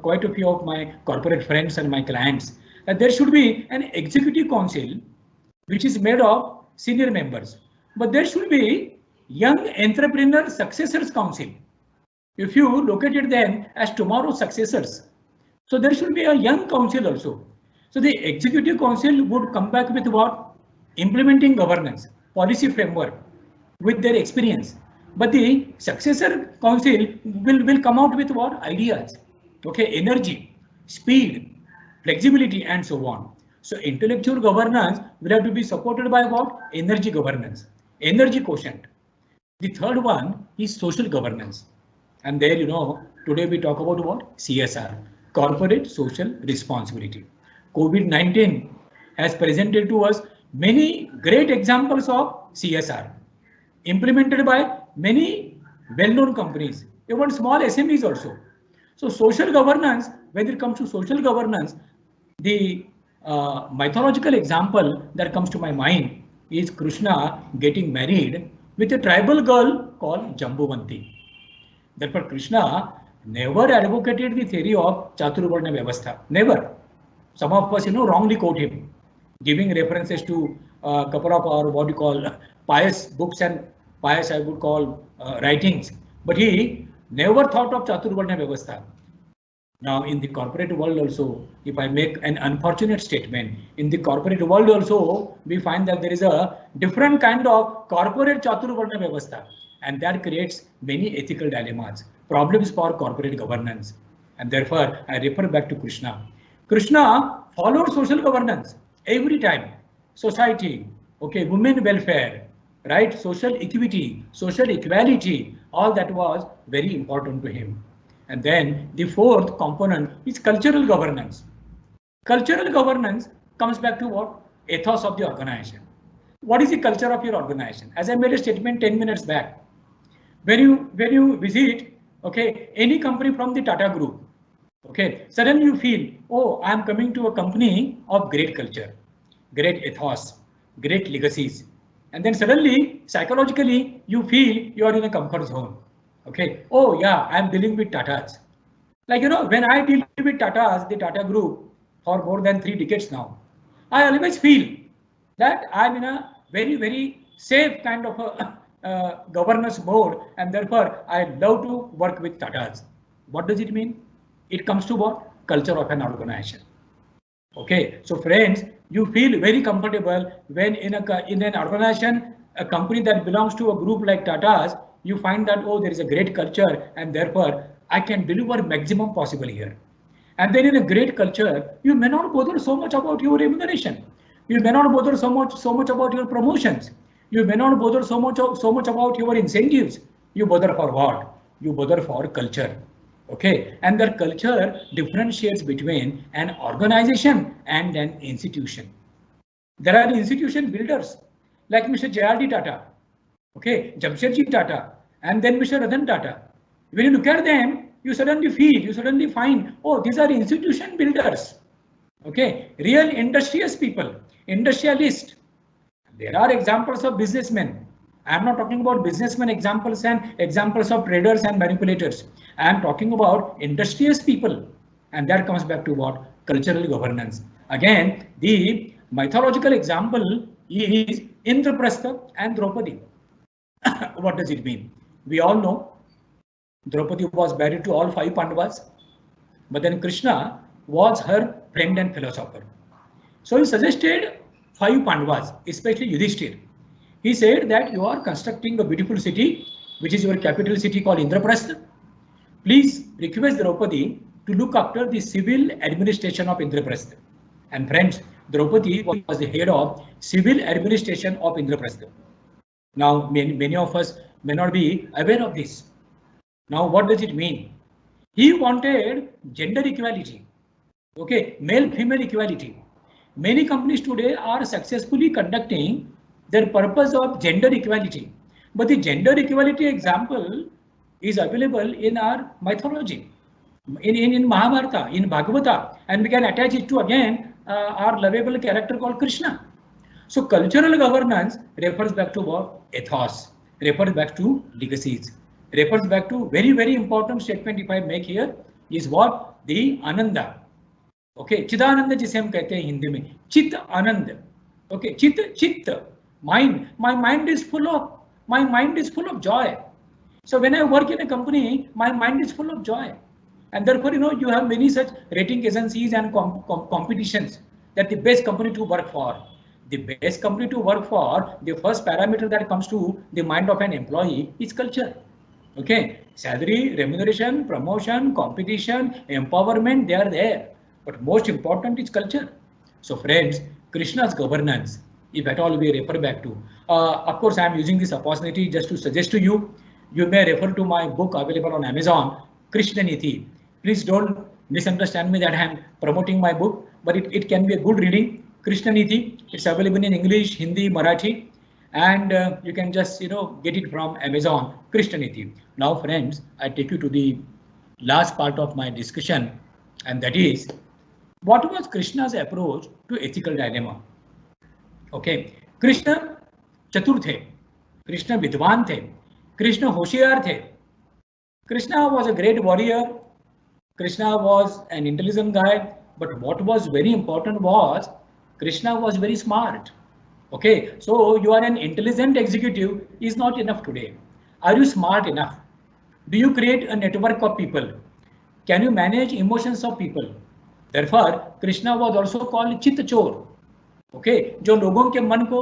quite a few of my corporate friends and my clients that there should be an executive council which is made of senior members, but there should be young entrepreneur successors council. If you located them as tomorrow's successors, so there should be a young council also. So the executive council would come back with what? Implementing governance, policy framework with their experience. But the successor council will come out with what? Ideas, okay, energy, speed, flexibility, and so on. So intellectual governance will have to be supported by what? Energy governance, energy quotient. The third one is social governance. And there, today we talk about what? CSR, corporate social responsibility. COVID-19 has presented to us many great examples of CSR implemented by many well-known companies, even small SMEs also. So social governance, when it comes to social governance, the mythological example that comes to my mind is Krishna getting married with a tribal girl called Jambuvanti. Therefore, Krishna never advocated the theory of Chaturvarna Vyavastha. Never. Some of us, wrongly quote him, giving references to a couple of our what you call pious books and pious, I would call, writings. But he never thought of Chaturvarna Vyavastha. Now, in the corporate world also, if I make an unfortunate statement, in the corporate world also, we find that there is a different kind of corporate Chaturvarna Vyavastha, and that creates many ethical dilemmas, problems for corporate governance. And therefore, I refer back to Krishna. Krishna followed social governance every time. Society, okay, women welfare, right? Social equity, social equality, all that was very important to him. And then the fourth component is cultural governance. Cultural governance comes back to what? Ethos of the organization. What is the culture of your organization? As I made a statement 10 minutes back, when you visit, okay, any company from the Tata Group, okay, suddenly you feel, oh, I am coming to a company of great culture, great ethos, great legacies. And then suddenly, psychologically, you feel you are in a comfort zone. Okay, oh yeah, I am dealing with Tatas. Like, when I deal with Tatas, the Tata Group, for more than 3 decades now, I always feel that I'm in a very, very safe kind of a governance mode, and therefore I love to work with Tatas. What does it mean? It comes to what? Culture of an organization. Okay, so friends, you feel very comfortable when in an organization, a company that belongs to a group like Tata's, you find that, oh, there is a great culture, and therefore I can deliver maximum possible here. And then in a great culture, you may not bother so much about your remuneration. You may not bother so much about your promotions. You may not bother so much about your incentives. You bother for what? You bother for culture. Okay, and their culture differentiates between an organization and an institution. There are institution builders like Mr. J.R.D. Tata, okay, Jamshedji Tata, and then Mr. Ratan Tata. When you look at them, you suddenly find, oh, these are institution builders. Okay, real industrious people, industrialists. There are examples of businessmen. I am not talking about businessmen examples and examples of traders and manipulators. I am talking about industrious people. And that comes back to what? Cultural governance. Again, the mythological example is Indraprastha and Draupadi. What does it mean? We all know Draupadi was married to all 5 Pandavas, but then Krishna was her friend and philosopher. So he suggested 5 Pandavas, especially Yudhishthir. He said that you are constructing a beautiful city, which is your capital city called Indraprastha. Please request Draupadi to look after the civil administration of Indraprastha. And friends, Draupadi was the head of civil administration of Indraprastha. Now, many of us may not be aware of this. Now, what does it mean? He wanted gender equality, okay, male-female equality. Many companies today are successfully conducting their purpose of gender equality. But the gender equality example is available in our mythology, in Mahabharata, in Bhagavata, and we can attach it to again our lovable character called Krishna. So cultural governance refers back to what? Ethos, refers back to legacies, refers back to very important statement if I make here is what? The Ananda. Okay, Chidananda जिसे हम कहते हैं हिंदी में, चित्त आनंद. Okay, चित्त, mind. My mind is full of joy. So when I work in a company, my mind is full of joy, and therefore you have many such rating agencies and competitions that the best company to work for. The best company to work for, the first parameter that comes to the mind of an employee is culture. Okay, salary, remuneration, promotion, competition, empowerment, they are there. But most important is culture. So friends, Krishna's governance, if at all we refer back to, of course I am using this opportunity just to suggest to you, you may refer to my book available on Amazon, Krishna Niti. Please don't misunderstand me that I am promoting my book, but it can be a good reading. Krishna Niti, it's available in English, Hindi, Marathi, and you can just get it from Amazon, Krishna Niti. Now friends, I take you to the last part of my discussion, and that is, what was Krishna's approach to ethical dilemma? Okay, Krishna चतुर थे, Krishna विद्वान थे, Krishna होशियार थे. Krishna was a great warrior, Krishna was an intelligent guy, but what was very important was Krishna was very smart. Okay, so you are an intelligent executive is not enough today. Are you smart enough? Do you create a network of people? Can you manage emotions of people? Therefore, Krishna was also called चित्त चोर. Okay, जो लोगों के मन को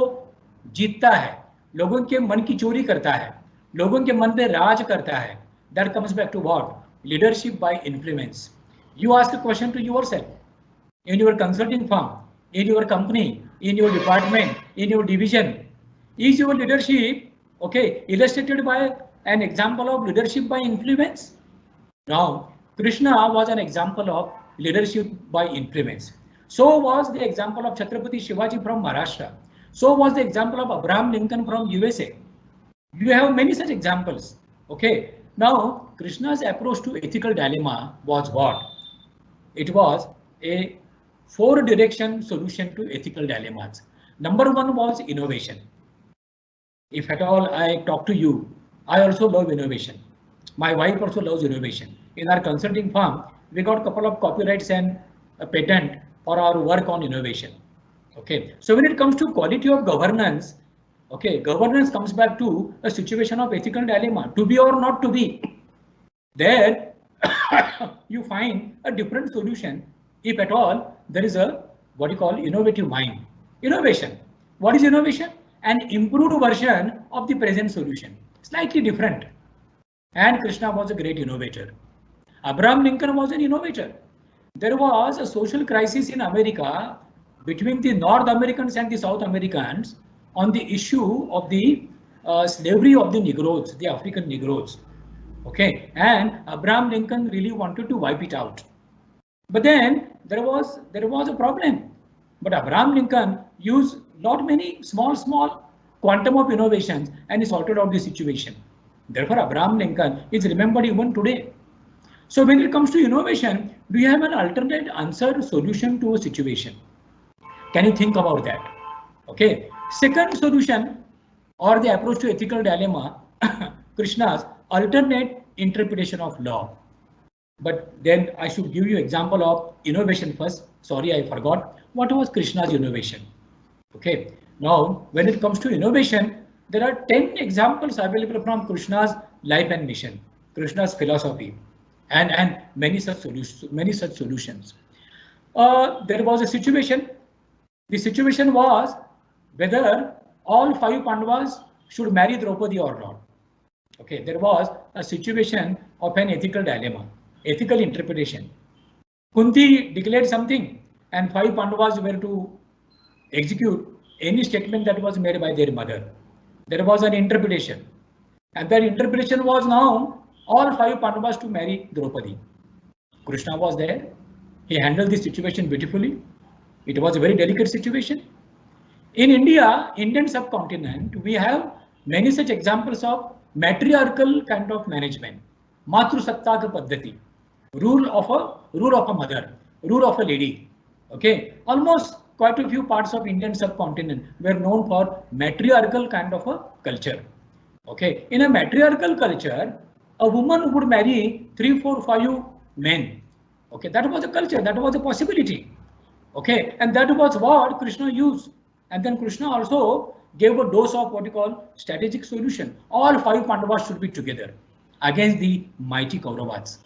जीतता है, लोगों के मन की चोरी करता है, लोगों के मन पे राज करता है. That comes back to what? Leadership by influence. You ask a question to yourself in your consulting firm, in your company, in your department, in your division. Is your leadership okay illustrated by an example of leadership by influence? Now, Krishna was an example of leadership by influence. So was the example of Chhatrapati Shivaji from Maharashtra. So was the example of Abraham Lincoln from USA. You have many such examples. Okay. Now, Krishna's approach to ethical dilemma was what? It was a 4-direction solution to ethical dilemmas. Number 1 was innovation. If at all I talk to you, I also love innovation. My wife also loves innovation. In our consulting firm, we got a couple of copyrights and a patent for our work on innovation. Okay, so when it comes to quality of governance, okay, governance comes back to a situation of ethical dilemma, to be or not to be. There you find a different solution if at all there is a what you call innovative mind. Innovation. What is innovation? An improved version of the present solution, slightly different. And Krishna was a great innovator. Abraham Lincoln was an innovator. There was a social crisis in America between the North Americans and the South Americans on the issue of the slavery of the Negroes, the African Negroes. Okay, and Abraham Lincoln really wanted to wipe it out. But then there was a problem. But Abraham Lincoln used not many small quantum of innovations and he sorted out the situation. Therefore, Abraham Lincoln is remembered even today. So when it comes to innovation, do you have an alternate answer solution to a situation? Can you think about that? Okay. Second solution or the approach to ethical dilemma, Krishna's alternate interpretation of law. But then I should give you example of innovation first. Sorry, I forgot. What was Krishna's innovation? Okay. Now, when it comes to innovation, there are 10 examples available from Krishna's life and mission, Krishna's philosophy, and many such solutions. There was a situation. The situation was whether all 5 Pandavas should marry Draupadi or not. Okay, there was a situation of an ethical dilemma, ethical interpretation. Kunti declared something and 5 Pandavas were to execute any statement that was made by their mother. There was an interpretation and that interpretation was now all 5 Pandavas to marry Draupadi. Krishna was there. He handled the situation beautifully. It was a very delicate situation. In India, Indian subcontinent, we have many such examples of matriarchal kind of management, Matru Sattaka Paddhati, rule of a mother, rule of a lady. Okay, almost quite a few parts of Indian subcontinent were known for matriarchal kind of a culture. Okay, in a matriarchal culture, a woman would marry 3, 4, 5 men. Okay, that was a culture, that was a possibility. Okay, and that was what Krishna used. And then Krishna also gave a dose of what you call strategic solution. All 5 Pandavas should be together against the mighty Kauravas.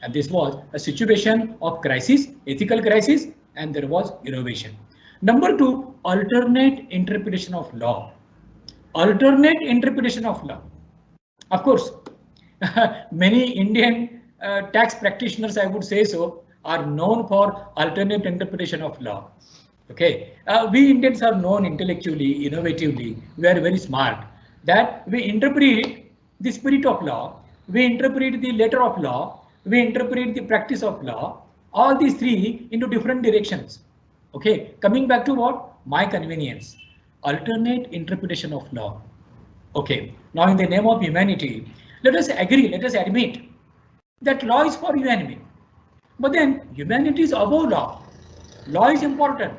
And this was a situation of crisis, ethical crisis, and there was innovation. Number 2, alternate interpretation of law. Alternate interpretation of law. Of course, many Indian tax practitioners, I would say so, are known for alternate interpretation of law. Okay, we Indians are known intellectually, innovatively, we are very smart, that we interpret the spirit of law, we interpret the letter of law, we interpret the practice of law, all these 3 into different directions. Okay, coming back to what? My convenience, alternate interpretation of law. Okay, now in the name of humanity, let us agree, let us admit that law is for you and me. But then humanity is above law. Law is important,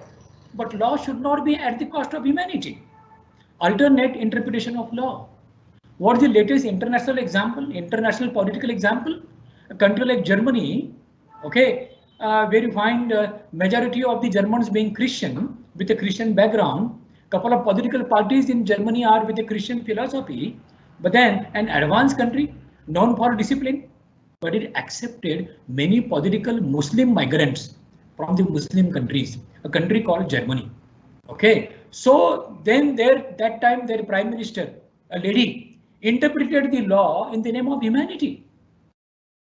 but law should not be at the cost of humanity. Alternate interpretation of law. What is the latest international example, international political example? A country like Germany, okay, where you find majority of the Germans being Christian with a Christian background. Couple of political parties in Germany are with a Christian philosophy, but then an advanced country known for discipline, but it accepted many political Muslim migrants from the Muslim countries, a country called Germany. Okay, so then that time their prime minister, a lady, interpreted the law in the name of humanity.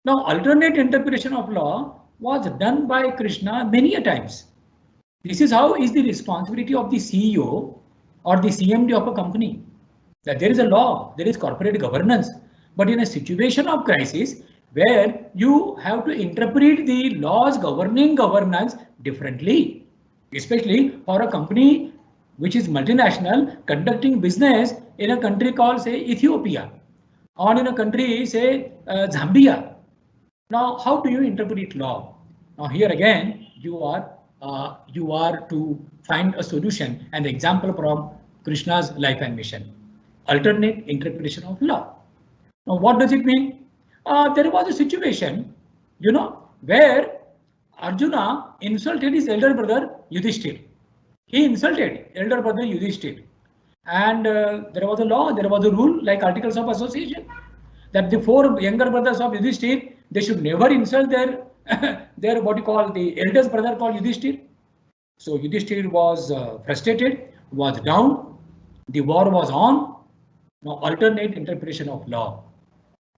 Now, alternate interpretation of law was done by Krishna many a times. This is how is the responsibility of the CEO or the CMD of a company. That there is a law, there is corporate governance, but in a situation of crisis where you have to interpret the laws governing governance differently, especially for a company which is multinational conducting business in a country called say Ethiopia or in a country say Zambia. Now, how do you interpret law? Now, here again, you are to find a solution and example from Krishna's life and mission. Alternate interpretation of law. Now, what does it mean? There was a situation, where Arjuna insulted his elder brother Yudhishthir. He insulted elder brother Yudhishthir. And there was a law, there was a rule like Articles of Association that the 4 younger brothers of Yudhishthir, they should never insult their what you call the eldest brother called Yudhishthir. So Yudhishthir was frustrated, was down, the war was on. Now alternate interpretation of law.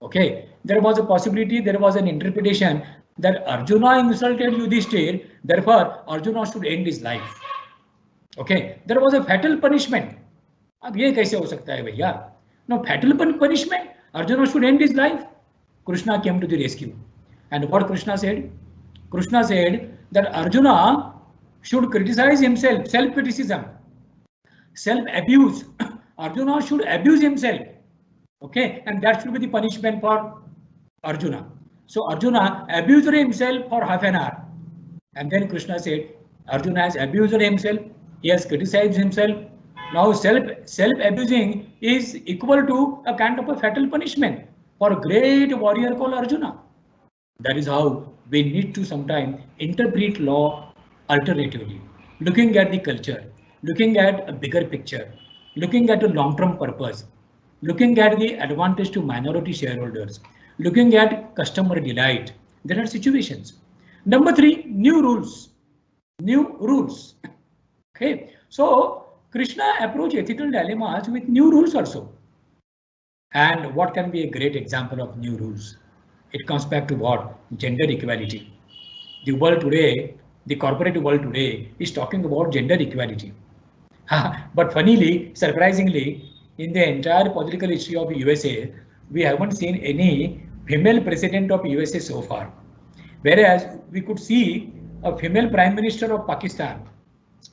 Okay, there was a possibility, there was an interpretation that Arjuna insulted Yudhishthir, therefore Arjuna should end his life. Okay, there was a fatal punishment. अब ये कैसे हो सकता है भैया? No, fatal punishment, Arjuna should end his life. Krishna came to the rescue. And what Krishna said? Krishna said that Arjuna should criticize himself, self-criticism, self-abuse. Arjuna should abuse himself. Okay, and that should be the punishment for Arjuna. So Arjuna abused himself for half an hour. And then Krishna said, Arjuna has abused himself, he has criticized himself. Now self-abusing is equal to a kind of a fatal punishment for a great warrior called Arjuna. That is how we need to sometimes interpret law alternatively, looking at the culture, looking at a bigger picture, looking at a long-term purpose, looking at the advantage to minority shareholders, looking at customer delight. There are situations. Number 3, new rules. New rules. Okay, so Krishna approached ethical dilemmas with new rules also. And what can be a great example of new rules? It comes back to what? Gender equality. The world today, the corporate world today is talking about gender equality. But funnily, surprisingly, in the entire political history of USA, we haven't seen any female president of USA so far. Whereas we could see a female prime minister of Pakistan,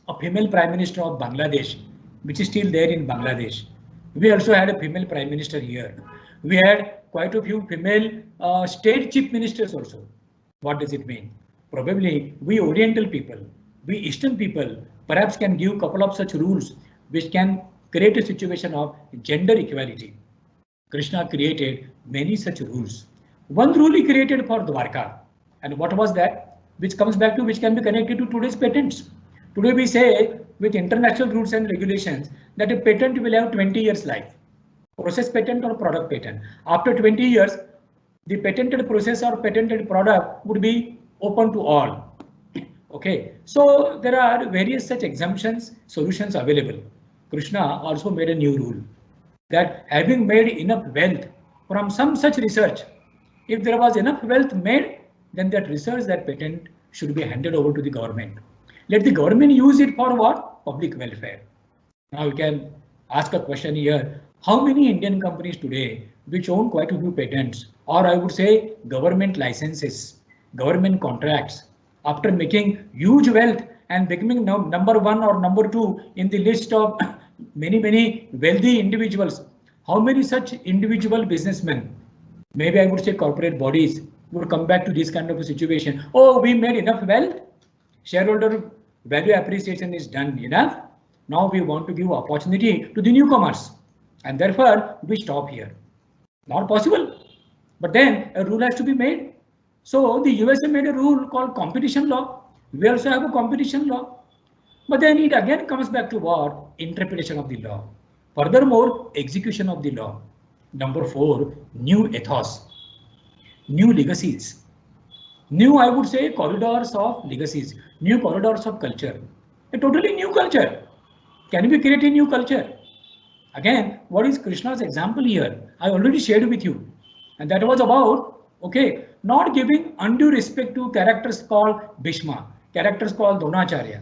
a female prime minister of Bangladesh, which is still there in Bangladesh. We also had a female prime minister here. We had quite a few female state chief ministers also. What does it mean? Probably we Oriental people, we Eastern people, perhaps can give a couple of such rules which can create a situation of gender equality. Krishna created many such rules. One rule he created for Dwarka. And what was that? Which comes back to, which can be connected to today's patents. Today we say with international rules and regulations that a patent will have 20 years life. Process patent or product patent. After 20 years, the patented process or patented product would be open to all. Okay, so there are various such exemptions, solutions available. Krishna also made a new rule that having made enough wealth from some such research, if there was enough wealth made, then that research, that patent should be handed over to the government. Let the government use it for what? Public welfare. Now you can ask a question here. How many Indian companies today which own quite a few patents, or I would say government licenses, government contracts, after making huge wealth and becoming number 1 or number 2 in the list of many wealthy individuals, how many such individual businessmen, maybe I would say corporate bodies, would come back to this kind of a situation? Oh, we made enough wealth, shareholder value appreciation is done enough. Now we want to give opportunity to the newcomers, and therefore we stop here. Not possible. But then a rule has to be made. So the USA made a rule called competition law. We also have a competition law. But then it again comes back to what? Interpretation of the law. Furthermore, execution of the law. Number 4, new ethos, new legacies, new, I would say, corridors of legacies, new corridors of culture, a totally new culture. Can we create a new culture? Again, what is Krishna's example here? I already shared with you, and that was about, okay, not giving undue respect to characters called Bhishma, characters called Dronacharya,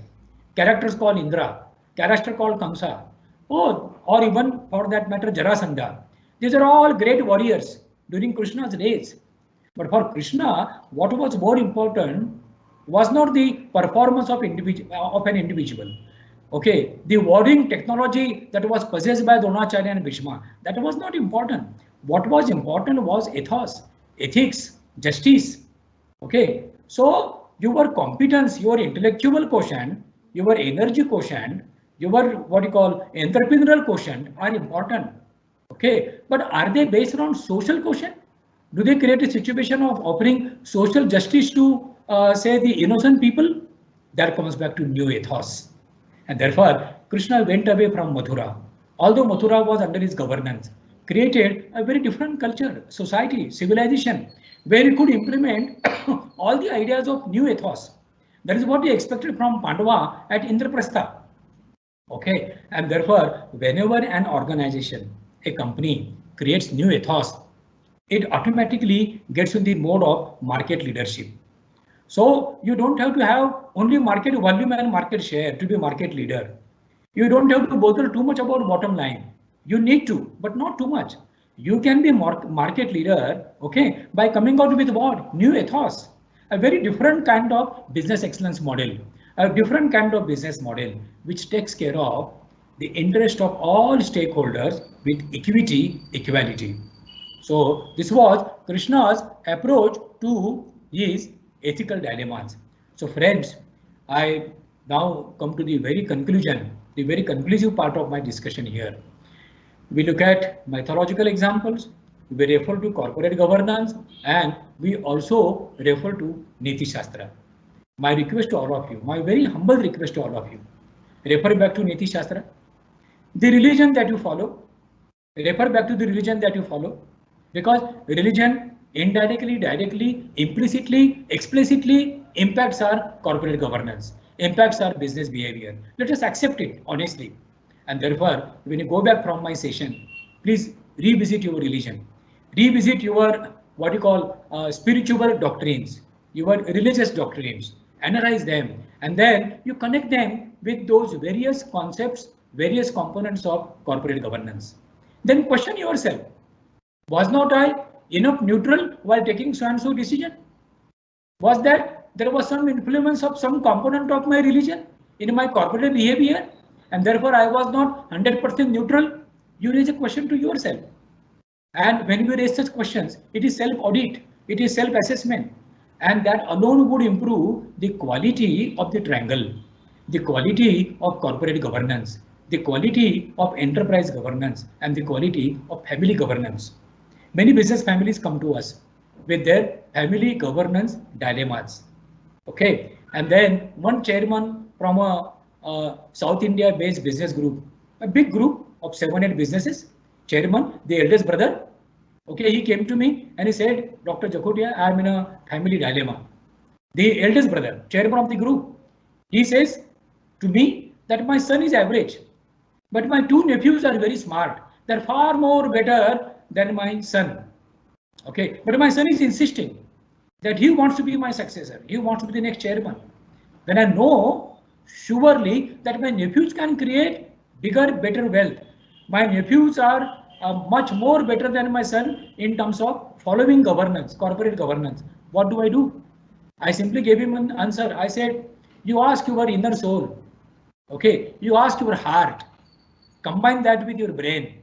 characters called Indra, character called Kamsa, or even for that matter Jarasandha. These are all great warriors during Krishna's days. But for Krishna, what was more important was not the performance of an individual. Okay, the warring technology that was possessed by Dronacharya and Bhishma, that was not important. What was important was ethos, ethics, justice. Okay, so your competence, your intellectual quotient, your energy quotient, your what you call entrepreneurial quotient are important. Okay, but are they based on social quotient? Do they create a situation of offering social justice to say the innocent people? That comes back to new ethos. And therefore, Krishna went away from Mathura. Although Mathura was under his governance, created a very different culture, society, civilization, where he could implement all the ideas of new ethos. That is what he expected from Pandava at Indraprastha. Okay, and therefore, whenever an organization, a company creates new ethos, it automatically gets in the mode of market leadership. So you don't have to have only market volume and market share to be market leader. You don't have to bother too much about bottom line. You need to, but not too much. You can be market leader, okay, by coming out with what? New ethos, a very different kind of business excellence model, a different kind of business model, which takes care of the interest of all stakeholders with equity, equality. So this was Krishna's approach to his ethical dilemmas. So friends, I now come to the very conclusion, the very conclusive part of my discussion here. We look at mythological examples, we refer to corporate governance, and we also refer to Niti Shastra. My request to all of you, my very humble request to all of you, refer back to Niti Shastra. The religion that you follow, refer back to the religion that you follow, because religion indirectly, directly, implicitly, explicitly impacts our corporate governance, impacts our business behavior. Let us accept it honestly. And therefore, when you go back from my session, please revisit your religion, revisit your what you call spiritual doctrines, your religious doctrines, analyze them, and then you connect them with those various concepts, various components of corporate governance. Then question yourself, was not I enough neutral while taking so and so decision? Was that there was some influence of some component of my religion in my corporate behavior, and therefore I was not 100% neutral? You raise a question to yourself. And when we raise such questions, it is self-audit, it is self-assessment, and that alone would improve the quality of the triangle, the quality of corporate governance, the quality of enterprise governance, and the quality of family governance. Many business families come to us with their family governance dilemmas. Okay, and then one chairman from a South India based business group, a big group of 7-8 businesses, chairman, the eldest brother. Okay, he came to me and he said, Dr. Jakhotia, I am in a family dilemma. The eldest brother, chairman of the group, he says to me that my son is average, but my 2 nephews are very smart. They're far more better than my son. Okay, but my son is insisting that he wants to be my successor. He wants to be the next chairman. When I know surely that my nephews can create bigger, better wealth. My nephews are much more better than my son in terms of following governance, corporate governance. What do? I simply gave him an answer. I said, you ask your inner soul. Okay, you ask your heart. Combine that with your brain.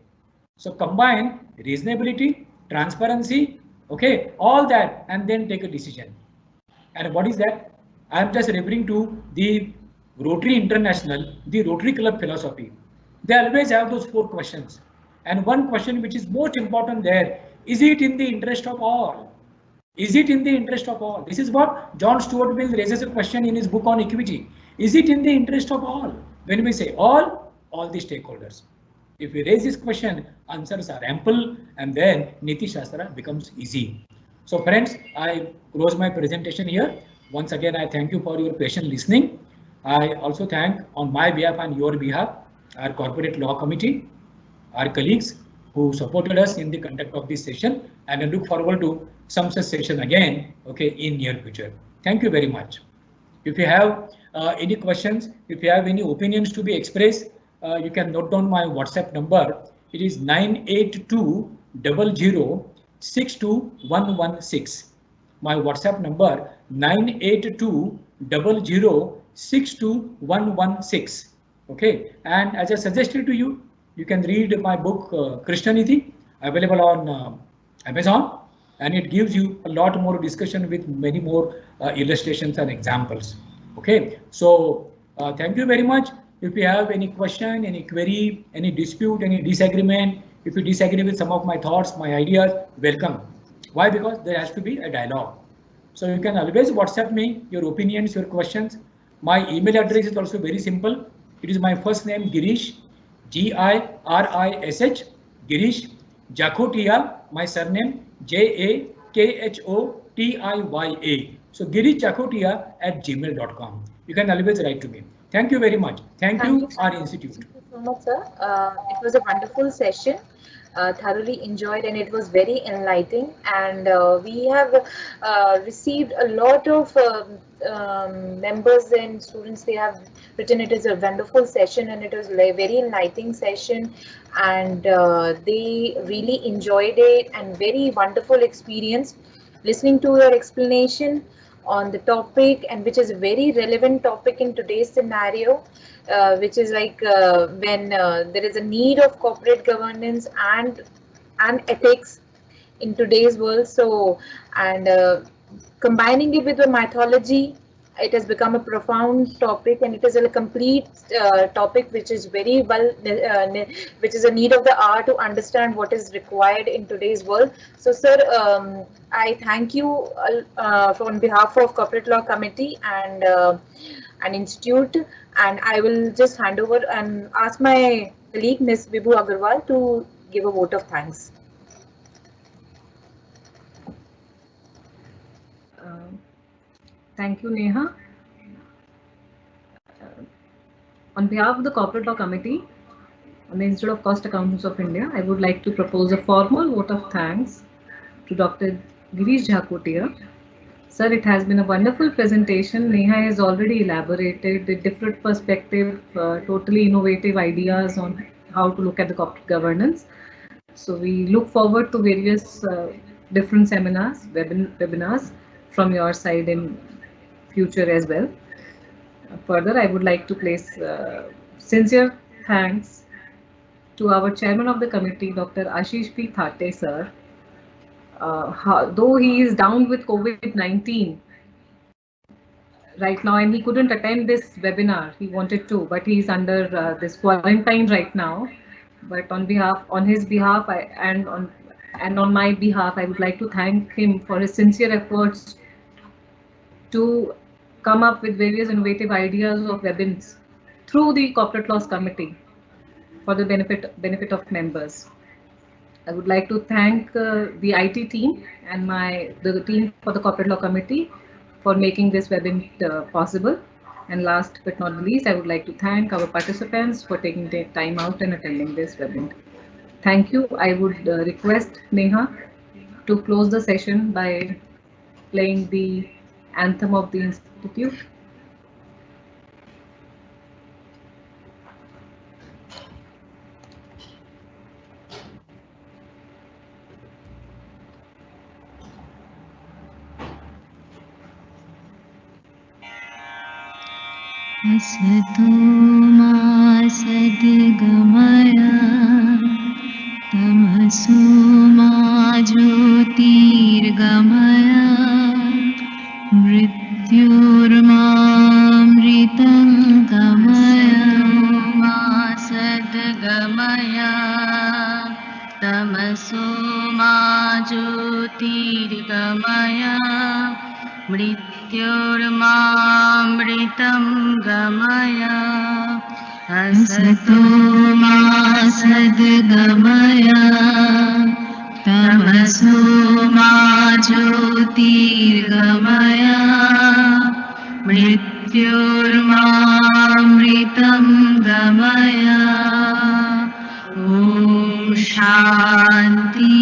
So combine reasonability, transparency, okay, all that, and then take a decision. And what is that? I am just referring to the Rotary International, the Rotary Club philosophy. They always have those 4 questions. And one question which is most important there, is it in the interest of all? Is it in the interest of all? This is what John Stuart Mill raises a question in his book on equity. Is it in the interest of all? When we say all the stakeholders. If we raise this question, answers are ample, and then Niti Shastra becomes easy. So friends, I close my presentation here. Once again, I thank you for your patient listening. I also thank on my behalf and your behalf, our corporate law committee, our colleagues who supported us in the conduct of this session, and I look forward to some such session again, okay, in near future. Thank you very much. If you have any questions, if you have any opinions to be expressed, you can note down my WhatsApp number. It is 98200621116. My WhatsApp number 98200621116. Okay, and as I suggested to you, you can read my book Krishna Niti, available on Amazon, and it gives you a lot more discussion with many more illustrations and examples. Okay, so thank you very much. If you have any question, any query, any dispute, any disagreement, if you disagree with some of my thoughts, my ideas, welcome. Why? Because there has to be a dialogue. So you can always WhatsApp me your opinions, your questions. My email address is also very simple. It is my first name Girish, G-I-R-I-S-H, Girish Jakhotia, my surname J-A-K-H-O-T-I-Y-A. So Girish Jakhotia @gmail.com. You can always write to me. Thank you very much. Thank you, our institute. Thank you so much, sir. It was a wonderful session. thoroughly enjoyed, and it was very enlightening. And we have received a lot of members and students. They have written it is a wonderful session, and it was a very enlightening session, and they really enjoyed it, and very wonderful experience listening to your explanation on the topic, and which is a very relevant topic in today's scenario, which is like when there is a need of corporate governance and ethics in today's world. So, and combining it with the mythology, it has become a profound topic, and it is a complete topic which is very well, which is a need of the hour to understand what is required in today's world. So, sir, I thank you on behalf of Corporate Law Committee and an institute, and I will just hand over and ask my colleague, Ms. Vibhu Agarwal, to give a vote of thanks. Thank you, Neha. On behalf of the Corporate Law Committee and the Institute of Cost Accountants of India, I would like to propose a formal vote of thanks to Dr. Girish Jhakotia. Sir, it has been a wonderful presentation. Neha has already elaborated the different perspective, totally innovative ideas on how to look at the corporate governance. So we look forward to various different seminars, webinars from your side in future as well. Further, I would like to place sincere thanks to our chairman of the committee, Dr. Ashish P. Thate, sir. Though he is down with COVID-19 right now and he couldn't attend this webinar, he wanted to, but he is under this quarantine right now. But on his behalf, and on my behalf, I would like to thank him for his sincere efforts to come up with various innovative ideas of webinars through the Corporate Laws Committee for the benefit of members. I would like to thank the IT team and the team for the Corporate Law Committee for making this webinar possible. And last but not the least, I would like to thank our participants for taking their time out and attending this webinar. Thank you. I would request Neha to close the session by playing the anthem of the institute. असतो मा सद्गमया तमसो मा ज्योतिर्गमया मृत्युर्मामृतं गमया मा सद्गमया तमसो मा ज्योतिर्गमया मृत्युर्मामृतं गमया असतो मा सद्गमया तमसो मा ज्योतिर्गमया मृत्युर्मामृतं गमया ॐ शान्ति